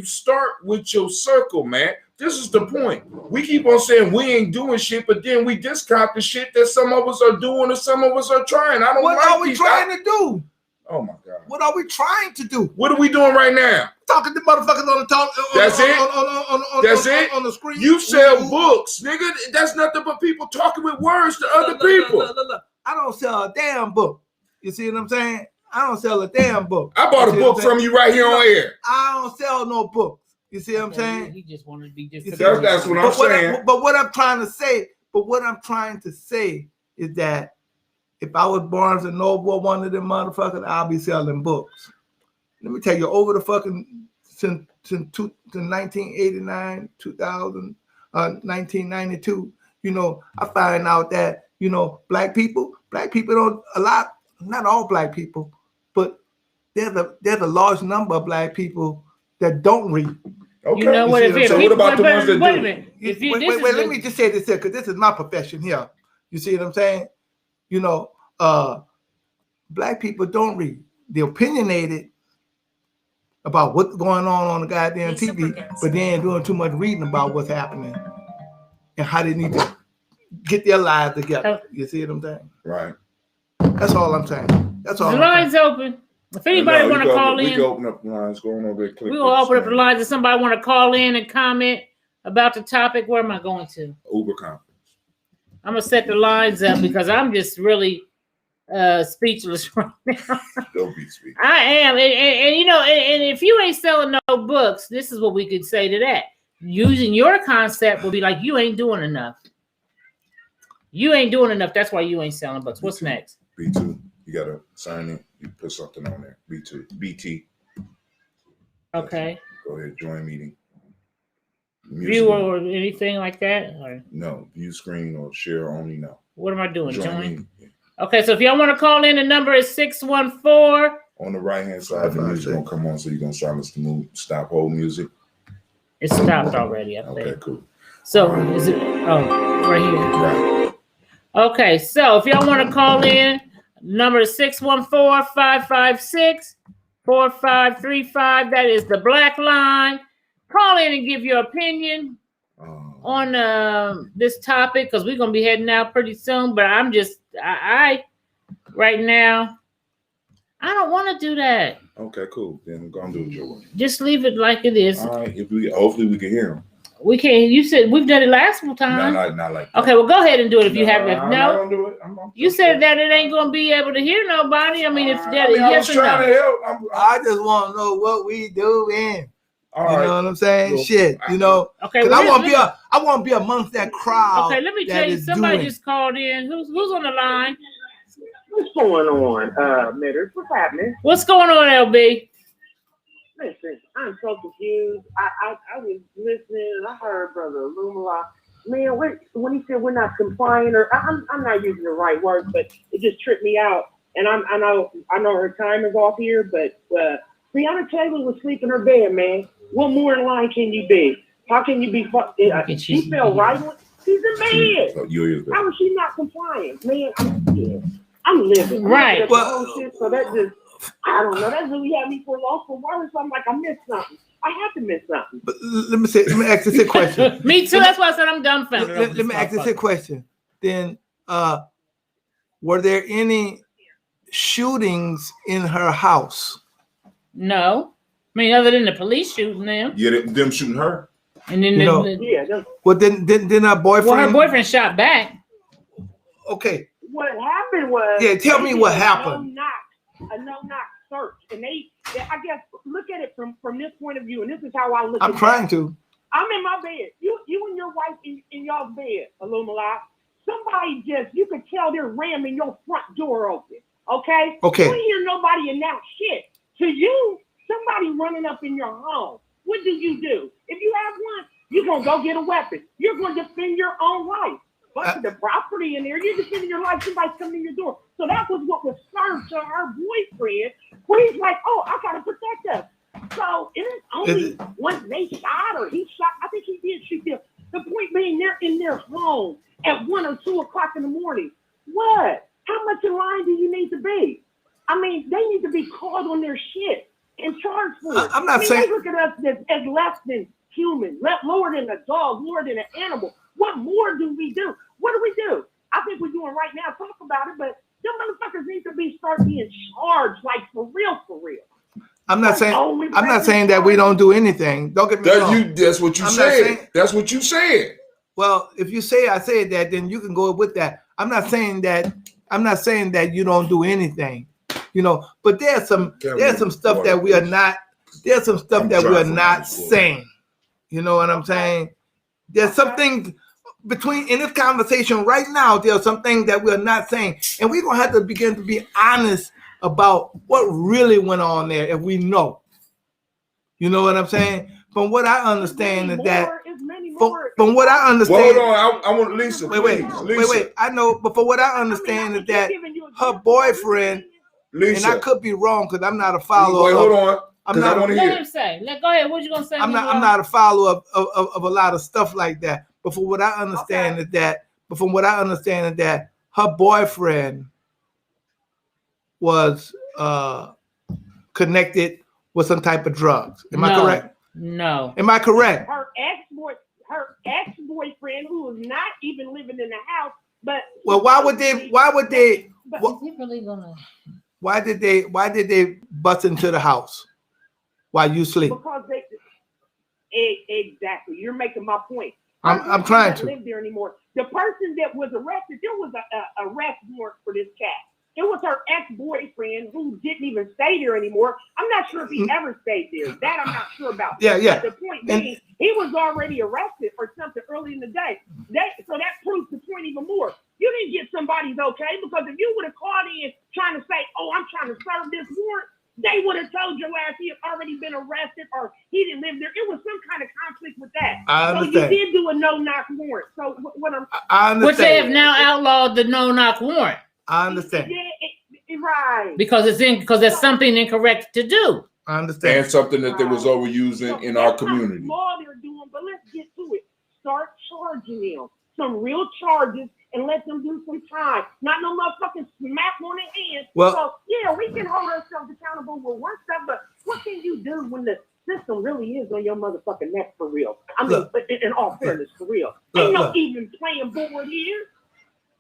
start with your circle, man. This is the point. We keep on saying we ain't doing shit, but then we discount the shit that some of us are doing or some of us are trying. What are we trying to do? Oh my God. What are we trying to do? What are we doing right now? Talking to motherfuckers on the talk. That's it. That's it. On the screen. You sell books, nigga. That's nothing but people talking with words to other people. Look. I don't sell a damn book. You see what I'm saying? I don't sell a damn book. I bought a book from you right here on air. I don't sell no books. You see what I'm saying? He just wanted to be just. That's what I'm saying. But what I'm trying to say is that if I was Barnes and Noble, one of them motherfuckers, I'll be selling books. Let me tell you, over the fucking since 1989, 2000, 1992, you know, I find out that, you know, black people don't not all black people, but there's a large number of black people that don't read. Okay. You know what? So what about the ones that do? Wait, let me just say this here, because this is my profession here. You see what I'm saying? You know, black people don't read. They're opinionated about what's going on the goddamn TV, but they ain't doing too much reading about what's happening and how they need to get their lives together. You see what I'm saying? Right. That's all I'm saying. That's all. The line's open. If anybody want to call in, we can open up the lines. Go on over there. We will open up the lines. If somebody want to call in and comment about the topic, where am I going to? Uber conference. I'm gonna set the lines up because I'm just really speechless right now. Don't be speechless. I am, and you know, and if you ain't selling no books, this is what we could say to that. Using your concept will be like, you ain't doing enough. You ain't doing enough. That's why you ain't selling books. What's next? B2. You gotta sign it. You put something on there. B2. BT. Okay. Go ahead. Join meeting. View or anything like that? Or? No. View screen or share only. No. What am I doing? Join? Yeah. Okay. So if y'all want to call in, the number is 614. On the right hand side, the music gonna come on, so you're gonna silence the move. Stop hold music. It stopped already. I think. Okay. Cool. So is it? Oh, right here. Right. Okay, so if y'all want to call in, number is 614-556-4535. That is the black line. Call in and give your opinion on this topic, because we're going to be heading out pretty soon. But I'm just, I right now, I don't want to do that. Okay, cool. Then I'm going to do it your way. Just leave it like it is. All right. Hopefully we can hear them. We can't. You said we've done it last time. No, not like that. Okay, well, go ahead and do it if you have that. No, I don't do it. You said that it ain't gonna be able to hear nobody. I mean, if that is yes or no. I just want to know what we doing. All you right. know what I'm saying? Well, Shit. You know. Okay. Because I want to be amongst that crowd. Okay. Let me tell you. Somebody just called in. Who's on the line? What's going on, Mitters? What's happening? What's going on, LB? Listen, I'm so confused. I was listening and I heard Brother Lumala. Man, when he said we're not complying, or I'm not using the right word, but it just tripped me out. And I know her time is off here, but Breonna Taylor was sleeping in her bed, man. What more in line can you be? How can you be? She fell right on. She's in bed. How is she not complying, man? I'm living. Right. So that just. I don't know. That really had me for lost for words. So I'm like, I missed something. I had to miss something. But let me ask this a question. Me too. That's why I said I'm dumbfounded. Let me ask this a question. Then, were there any shootings in her house? No. I mean, other than the police shooting them. Yeah, them shooting her. And then well, then her boyfriend. Well, her boyfriend shot back. Okay. What happened was. Yeah, tell me what happened. A no-knock search, and I guess look at it from this point of view, and this is how I look. I'm trying to. I'm in my bed. You and your wife in y'all's bed, Illumilai. Somebody you could tell they're ramming your front door open. Okay. Okay. You don't hear nobody announce shit to you. Somebody running up in your home. What do? If you have one, you're gonna go get a weapon. You're gonna defend your own life. But the property in there, you're defending your life. Somebody's coming to your door. So that was what was served to her boyfriend, where he's like, "Oh, I gotta protect us." So it is only once they shot or he shot. I think he did shoot them. The point being, they're in their home at 1 or 2 o'clock in the morning. What? How much in line do you need to be? I mean, they need to be called on their shit and charged for it. I'm not saying they look at us as less than human, lower than a dog, lower than an animal. What more do we do? What do we do? I think we're doing right now. Talk about it, but Them motherfuckers need to start being charged, like for real, for real. I'm not saying that we don't do anything. Don't get me wrong. That's what you said. That's what you said. Well, if you say I said that, then you can go with that. I'm not saying that you don't do anything, but there's some stuff that we are not. There's some stuff that we are not saying. You know what I'm saying? There's something in this conversation right now. There's some things that we're not saying, and we're gonna have to begin to be honest about what really went on there if we know. You know what I'm saying? From what I understand is that from what I understand. Well, hold on, I want Lisa. Wait. I know, but from what I understand is that her boyfriend, Lisa, and I could be wrong because I'm not a follower. Wait, hold on. I'm not. Let him say. Go ahead. What you gonna say? I'm not a follower of a lot of stuff like that. But from what I understand is that her boyfriend was connected with some type of drugs. Am I correct? No. Am I correct? Her ex-boyfriend, who was not even living in the house, but why did they bust into the house while you sleep? Because exactly. You're making my point. I'm trying to live there anymore. The person that was arrested, there was a arrest warrant for this cat. It was her ex-boyfriend who didn't even stay there anymore. I'm not sure if he ever stayed there. That I'm not sure about. Yeah. But the point being, he was already arrested for something early in the day. So that proves the point even more. You didn't get somebody's okay, because if you would have called in trying to say, oh, I'm trying to serve this warrant, they would have told your ass he had already been arrested or he didn't live there. It was some kind of conflict with that. I understand. So you did do a no-knock warrant. So I understand. Which they have now outlawed the no-knock warrant. I understand. Yeah, right. Because there's something incorrect to do. I understand. And something that they was overusing in our community. Law they're doing, but let's get to it. Start charging them some real charges and let them do some time. Not no motherfucking smack on the hand. Well, so yeah, we can hold ourselves accountable with one stuff, but what can you do when the system really is on your motherfucking neck for real? I mean, in all fairness, for real. Ain't no even playing board here.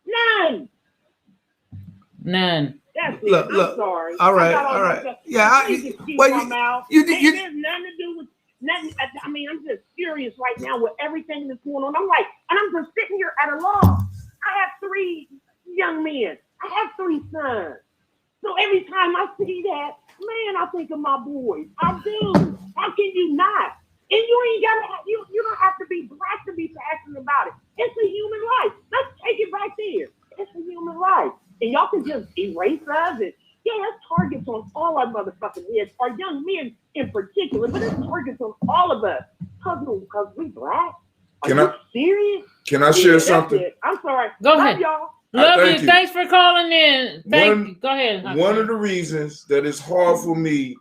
None. That's it. I'm sorry. All right. Yeah. There's nothing to do with nothing. I mean, I'm just furious right now with everything that's going on. I'm just sitting here at a loss. I have 3 young men. I have 3 sons. So every time I see that, man, I think of my boys. I do. How can you not? And you ain't gotta. You don't have to be black to be passionate about it. It's a human life. Let's take it right there. It's a human life. And y'all can just erase us and there's targets on all our motherfucking heads, our young men in particular, but there's targets on all of us. Because we black. Are you serious? Can I share something? I'm sorry. Go ahead. Y'all. Love you. Thanks for calling in. Thank you. Go ahead. One of the reasons that it's hard for me,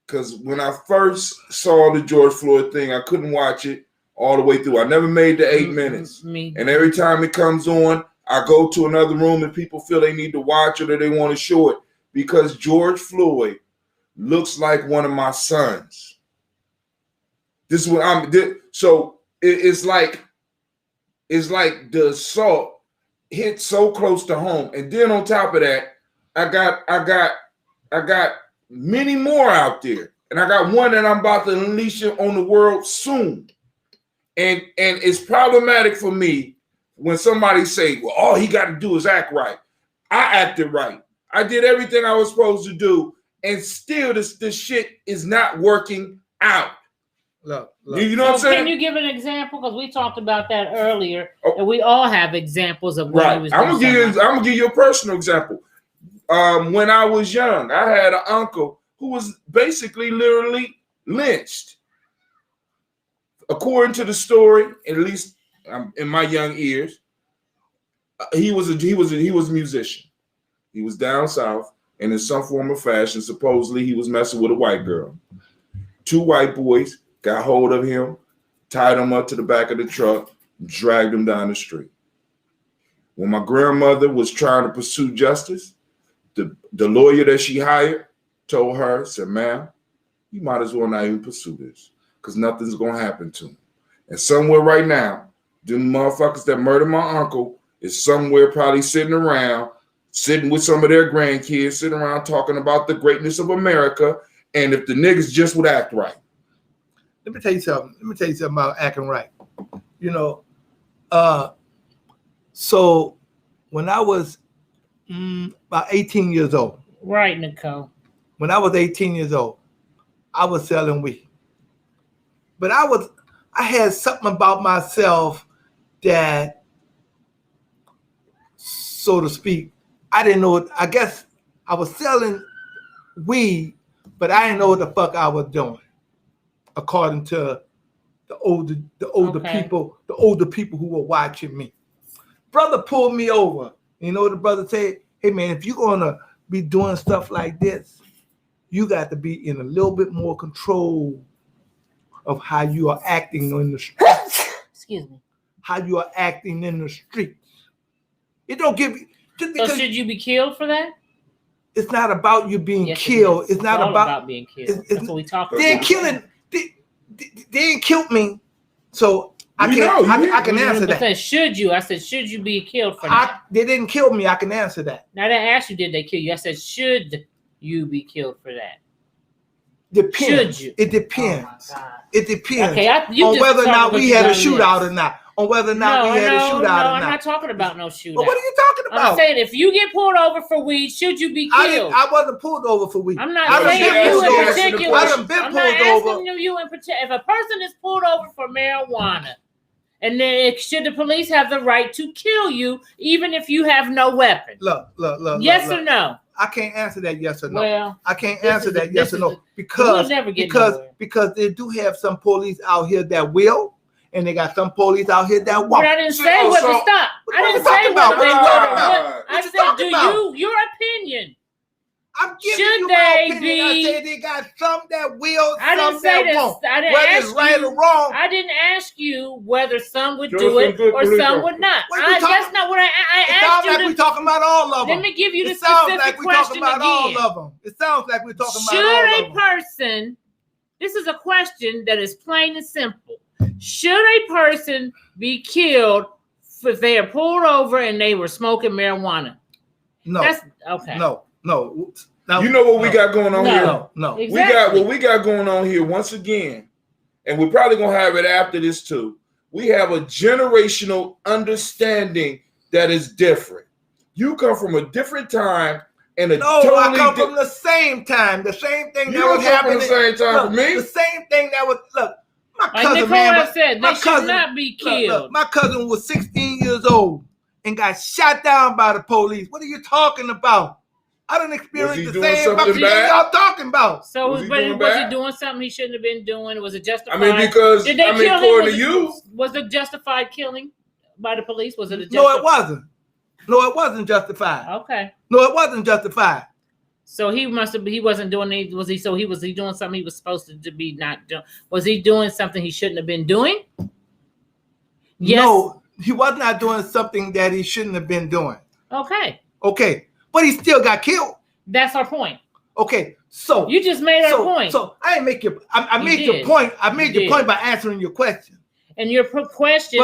because when I first saw the George Floyd thing, I couldn't watch it all the way through. I never made the 8 minutes. And every time it comes on, I go to another room and people feel they need to watch it or they want to show it, because George Floyd looks like one of my sons. This is what I'm. So it's like the assault hit so close to home, and then on top of that, I got many more out there, and I got one that I'm about to unleash on the world soon, and it's problematic for me. When somebody say, well, all he got to do is act right. I acted right. I did everything I was supposed to do. And still this shit is not working out. Look. You know what I'm saying? Can you give an example? Because we talked about that earlier. And we all have examples of what he was doing. I'm gonna give you a personal example. When I was young, I had an uncle who was basically literally lynched. According to the story, at least in my young ears, he was a musician. He was down south, and in some form or fashion, supposedly he was messing with a white girl. 2 white boys got hold of him, tied him up to the back of the truck, dragged him down the street. When my grandmother was trying to pursue justice, the lawyer that she hired told her, said, ma'am, you might as well not even pursue this, because nothing's gonna happen to him. And somewhere right now, them motherfuckers that murdered my uncle is somewhere probably sitting around sitting with some of their grandkids, sitting around talking about the greatness of America, and if the niggas just would act right. Let me tell you something. Let me tell you something about acting right. You know, so when I was about 18 years old. Right, Nicole. When I was 18 years old, I was selling weed. But I had something about myself that, so to speak, I didn't know. I guess I was selling weed, but I didn't know what the fuck I was doing. According to the older people who were watching me. Brother pulled me over. You know what the brother said? Hey man, if you're gonna be doing stuff like this, you got to be in a little bit more control of how you are acting in the streets. Excuse me. How you are acting in the streets. It don't give you. So should you be killed for that? It's not about you being killed. It's not all about being killed. That's what we talk about. They ain't killed me, so I can answer that. Said, should you? I said, should you be killed for that? They didn't kill me. I can answer that. Now, I didn't ask you, did they kill you? I said, should you be killed for that? Depends. Should you? It depends. Oh it depends okay, on whether or not we had a shootout or not. On whether or not we had a shootout or not. I'm not talking about no shootout. Well, what are you talking about? I'm saying if you get pulled over for weed, should you be killed? I wasn't pulled over for weed. I'm not saying you in particular. I done been I'm pulled not over. asking you in particular. If a person is pulled over for marijuana, and then should the police have the right to kill you even if you have no weapon? Look. Yes or no? I can't answer that yes or no. Well, I can't answer that yes or no because they do have some police out here that will, and they got some police out here that won't. But I didn't say whether to stop. I didn't say whether they would or wouldn't. I said, do you, your opinion? I'm giving Should you my they opinion. I said they got some that will, I didn't some say that this. won't. I didn't Whether ask it's right you, or wrong. I didn't ask you whether some would Show do some it good or police some officers. would not. What are you talking- That's not what I It asked sounds you. like we're talking about all of them. Let me give you the It sounds specific like we're talking question about all again. of them. It sounds like we're talking about Should all a of them. person, this is a question that is plain and simple. Should a person be killed if they are pulled over and they were smoking marijuana? No. That's okay. No. Now, You know what we got going on here? No. Exactly. We got what we got going on here once again, and we're probably gonna have it after this too. We have a generational understanding that is different. You come from a different time and a totally I come from the same time. The same thing You that was don't come from happening. the same time Look, for me. The same thing that was my Like cousin, Nicole man. has said, my they should cousin- not be killed. My cousin was 16 years old and got shot down by the police. What are you talking about? I done experienced he the doing same something fucking thing bad? y'all talking about. So, Was he but doing was he bad? doing something he shouldn't have been doing? Was it justified? I mean, because Did they kill him? according to you, Was it justified killing by the police? Was it a No, it wasn't. No, it wasn't justified. Okay. No, it wasn't justified. So he must have. He wasn't doing any. Was he? So he was. He doing something he was supposed to be not doing? Was he doing something he shouldn't have been doing? Yes. No, he was not doing something that he shouldn't have been doing. Okay. Okay, but he still got killed. That's our point. Okay, so You just made our point. So I didn't make your. I You made did. your point. I made You your did. point by answering your question. And your question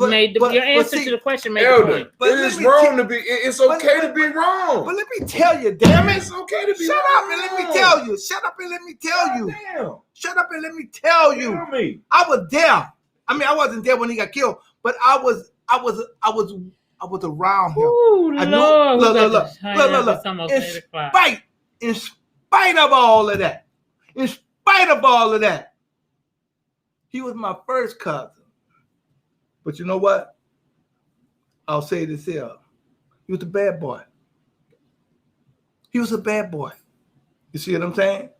made your answer see, to the question made the Elder, point. But it let is me wrong te- to be. It's okay to be wrong. But let me tell you, damn it. It's okay to be Shut wrong. up and let me tell you. Shut up and let me tell you. Damn. Shut up and let me tell you. Tell me. I was there. I mean, I wasn't there when he got killed, but I was around him. Ooh, I Lord. know. Look. It's almost 8 o'clock. In spite of all of that, he was my first cousin. But you know what? I'll say this here. He was a bad boy. You see what I'm saying?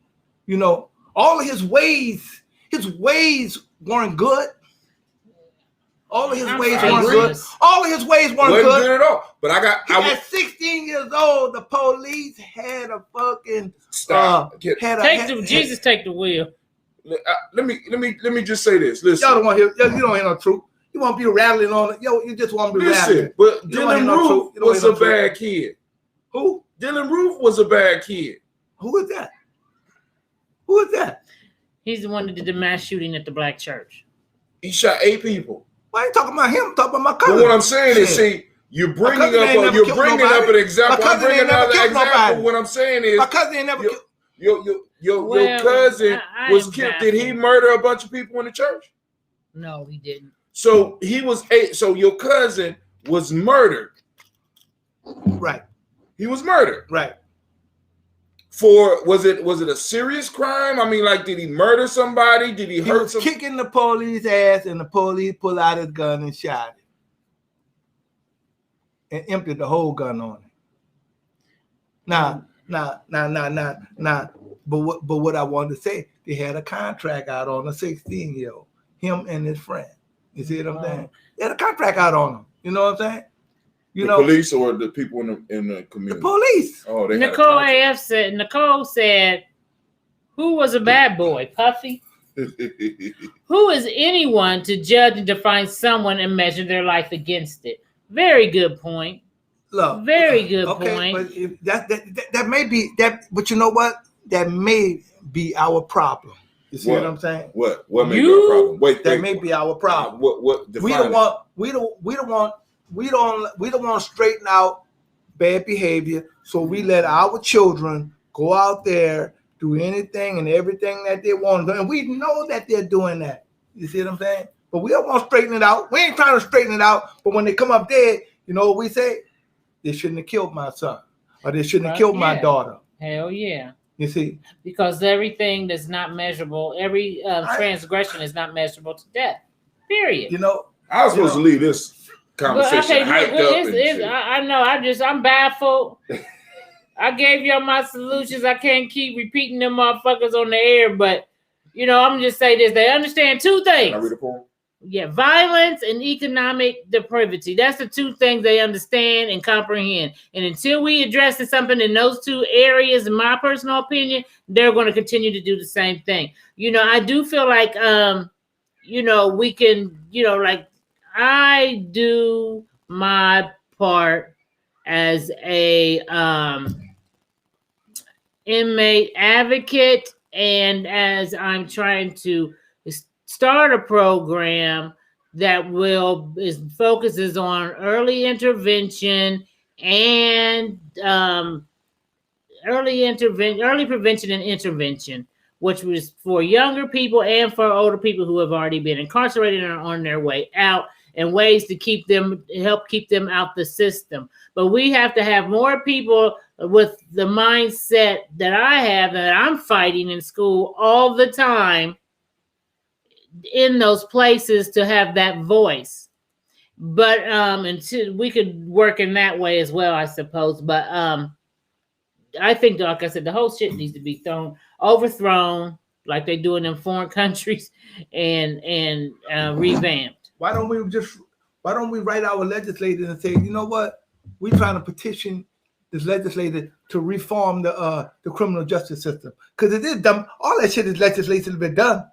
You know, all of his ways weren't good. All of his ways weren't good. Wasn't good at all. But At 16 years old, the police had a fucking stop. Jesus take the wheel. Let me just say this. Listen, Y'all don't want to hear. You don't hear no truth. You want to be rattling on it. Yo, you just want to be rattling. Listen, but You don't wanna Dylan hear no Roof truth. You don't was hear a no truth. bad kid. Who? Dylan Roof was a bad kid. Who is that? Who is that? He's the one that did the mass shooting at the black church. He shot 8 people. Why are you talking about him? I'm talking about my cousin. But what I'm saying is, see, You're bringing up an example. I'm bringing another example. What I'm saying is, my cousin ain't never your cousin was killed. Did he murder a bunch of people in the church? No, he didn't. So so your cousin was murdered. Right. He was murdered. Right. For was it a serious crime? I mean, like, did he murder somebody? Did he hurt somebody? Kicking the police ass, and the police pulled out his gun and shot him. And emptied the whole gun on him. Now. But what I wanted to say, they had a contract out on a 16-year-old, him and his friend. You see what I'm saying? They had a contract out on him. You know what I'm saying? The police or the people in the community? The police. Oh, they Nicole said, "Who was a bad boy, Puffy? Who is anyone to judge and define someone and measure their life against it?" Very good point. Look, very good point. But that may be that. But you know what? That may be our problem. You see what I'm saying? What may be our problem? Wait, that may be our problem. What? We don't want to straighten out bad behavior, so we let our children go out there, do anything and everything that they want to do, and we know that they're doing that. You see what I'm saying? But we don't want to straighten it out. We ain't trying to straighten it out. But when they come up dead, you know what we say? They shouldn't have killed my son, or they shouldn't have killed my daughter. Hell yeah. You see? Because everything that's not measurable, every transgression is not measurable to death. Period. You know, I was supposed to leave this conversation hyped up. I know. I'm baffled. I gave y'all my solutions. I can't keep repeating them motherfuckers on the air, but I'm just say this. They understand two things. Can I read a poem? Yeah, violence and economic depravity. That's the two things they understand and comprehend. And until we address something in those two areas, in my personal opinion, they're going to continue to do the same thing. I do feel like, we can, like I do my part as a inmate advocate, and as I'm trying to start a program that focuses on early intervention and early prevention and intervention, which was for younger people and for older people who have already been incarcerated and are on their way out, and ways to help keep them out the system. But we have to have more people with the mindset that I have, that I'm fighting in school all the time, in those places, to have that voice. But until we could work in that way as well, I suppose. But I think, like I said, the whole shit needs to be overthrown like they do in foreign countries, and revamped. Why don't we write our legislators and say, you know what, we're trying to petition this legislator to reform the criminal justice system, because it is dumb. All that shit is legislatively done.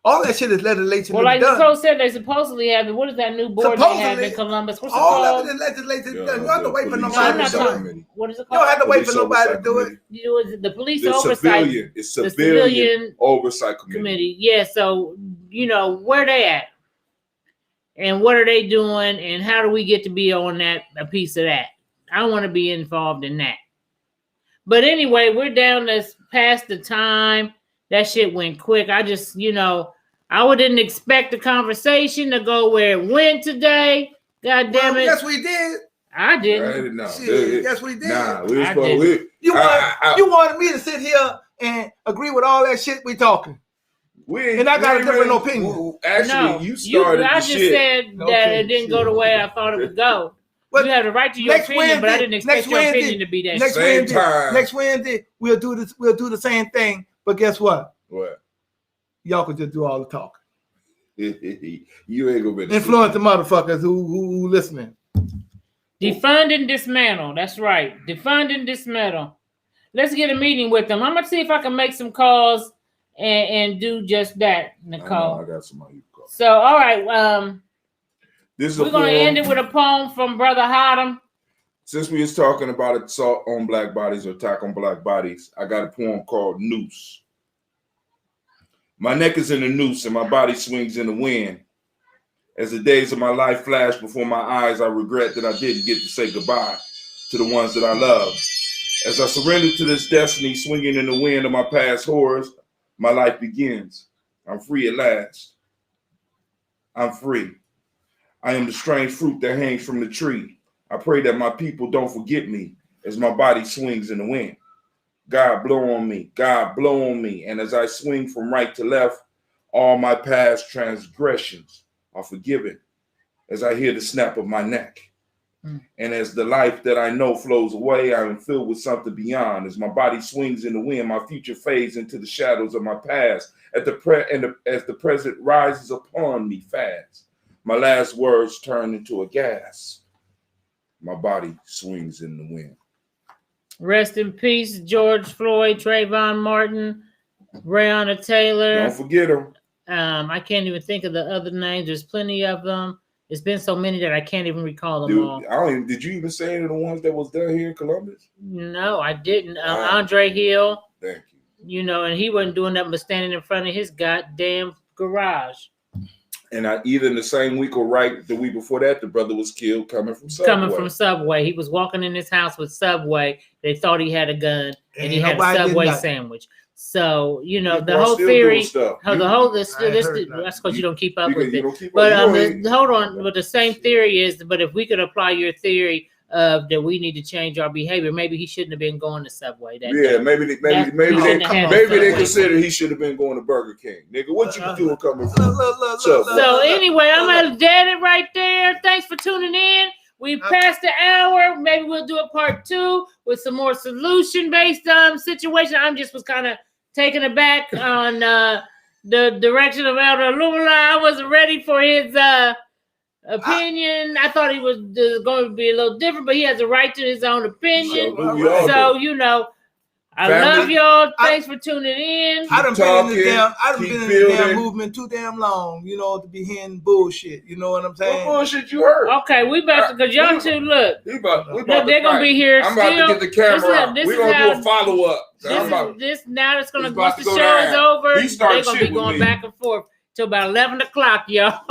All that shit is legislation. Well, like Nicole said, they supposedly have. What is that new board they have in Columbus? What's it called? All of it is legislation. You don't have to wait for nobody to do it. What is it called? You don't have to wait for nobody to do it. The police oversight. It's civilian oversight committee. Yeah. So where they at, and what are they doing, and how do we get to be on a piece of that? I want to be involved in that. But anyway, we're down past the time. That shit went quick. I just, I didn't expect the conversation to go where it went today. God damn it. Yes, we did. I didn't. Yes, we did. Nah, we was supposed you wanted me to sit here and agree with all that shit we talking. And I got a different opinion. Actually, you started I just said that it didn't go the way I thought it would go. You have the right to your opinion, but I didn't expect your opinion to be that. Next Wednesday, we'll do this. We'll do the same thing. But guess what? What? Y'all could just do all the talking. You ain't gonna be influence the motherfuckers who listening. Defund and dismantle. That's right. Defund and dismantle. Let's get a meeting with them. I'm gonna see if I can make some calls and do just that, Nicole. I got somebody you call. So, all right. We're gonna end it with a poem from Brother Hotham. Since we was talking about assault on black bodies or attack on black bodies, I got a poem called Noose. My neck is in a noose and my body swings in the wind. As the days of my life flash before my eyes, I regret that I didn't get to say goodbye to the ones that I love. As I surrender to this destiny swinging in the wind of my past horrors, my life begins. I'm free at last. I'm free. I am the strange fruit that hangs from the tree. I pray that my people don't forget me as my body swings in the wind. God blow on me. God blow on me. And as I swing from right to left, all my past transgressions are forgiven as I hear the snap of my neck. And as the life that I know flows away, I am filled with something beyond. As my body swings in the wind, my future fades into the shadows of my past. As the present rises upon me fast, my last words turn into a gasp. My body swings in the wind. Rest in peace, George Floyd, Trayvon Martin, Breonna Taylor. Don't forget them. I can't even think of the other names. There's plenty of them. It's been so many that I can't even recall them all. Did you even say any of the ones that was done here in Columbus? No, I didn't. Andre Hill. Thank you. You know, and he wasn't doing nothing but standing in front of his goddamn garage. And either in the same week or right the week before that, the brother was killed coming from Subway. He was walking in his house with Subway. They thought he had a gun, and he had a Subway sandwich. So, you know, the whole theory, that's because you don't keep up with it. But hold on, but the same theory is, but if we could apply your theory of that we need to change our behavior, maybe he shouldn't have been going to Subway. Maybe they consider he should have been going to Burger King. Nigga, what you doing coming from? So anyway, I'm gonna dead it right there. Thanks for tuning in. We passed the hour. Maybe we'll do a part 2 with some more solution-based situation. I'm just was kind of taken aback on the direction of Elder Lumina. I wasn't ready for his opinion. I thought he was going to be a little different, but he has a right to his own opinion. So you know, I love y'all. Thanks for tuning in. I done been in the damn movement too damn long, you know, to be hearing bullshit. You know what I'm saying? What bullshit you heard? Okay, we about to, because y'all two look. They're going to be here. I'm about to get the camera out. We're going to do a follow-up. Now it's going to, once the show is over, they're going to be going back and forth till about 11 o'clock, y'all.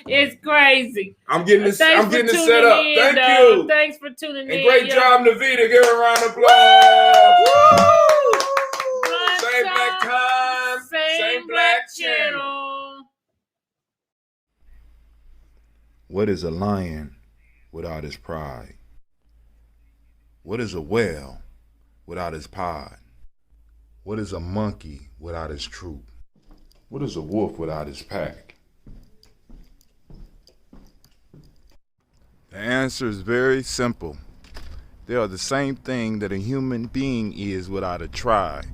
It's crazy. I'm getting this set up. Thank you. Thanks for tuning in. And great job, Navita. Give her a round of applause. Same black time, same black channel. What is a lion without his pride? What is a whale without his pod? What is a monkey without his troop? What is a wolf without his pack? The answer is very simple. They are the same thing that a human being is without a tribe.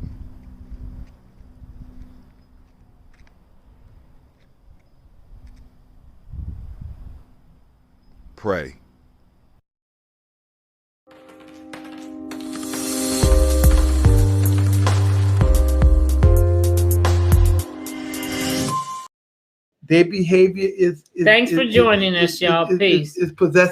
Pray. Their behavior is thanks for joining us, y'all. Peace. Is possessive.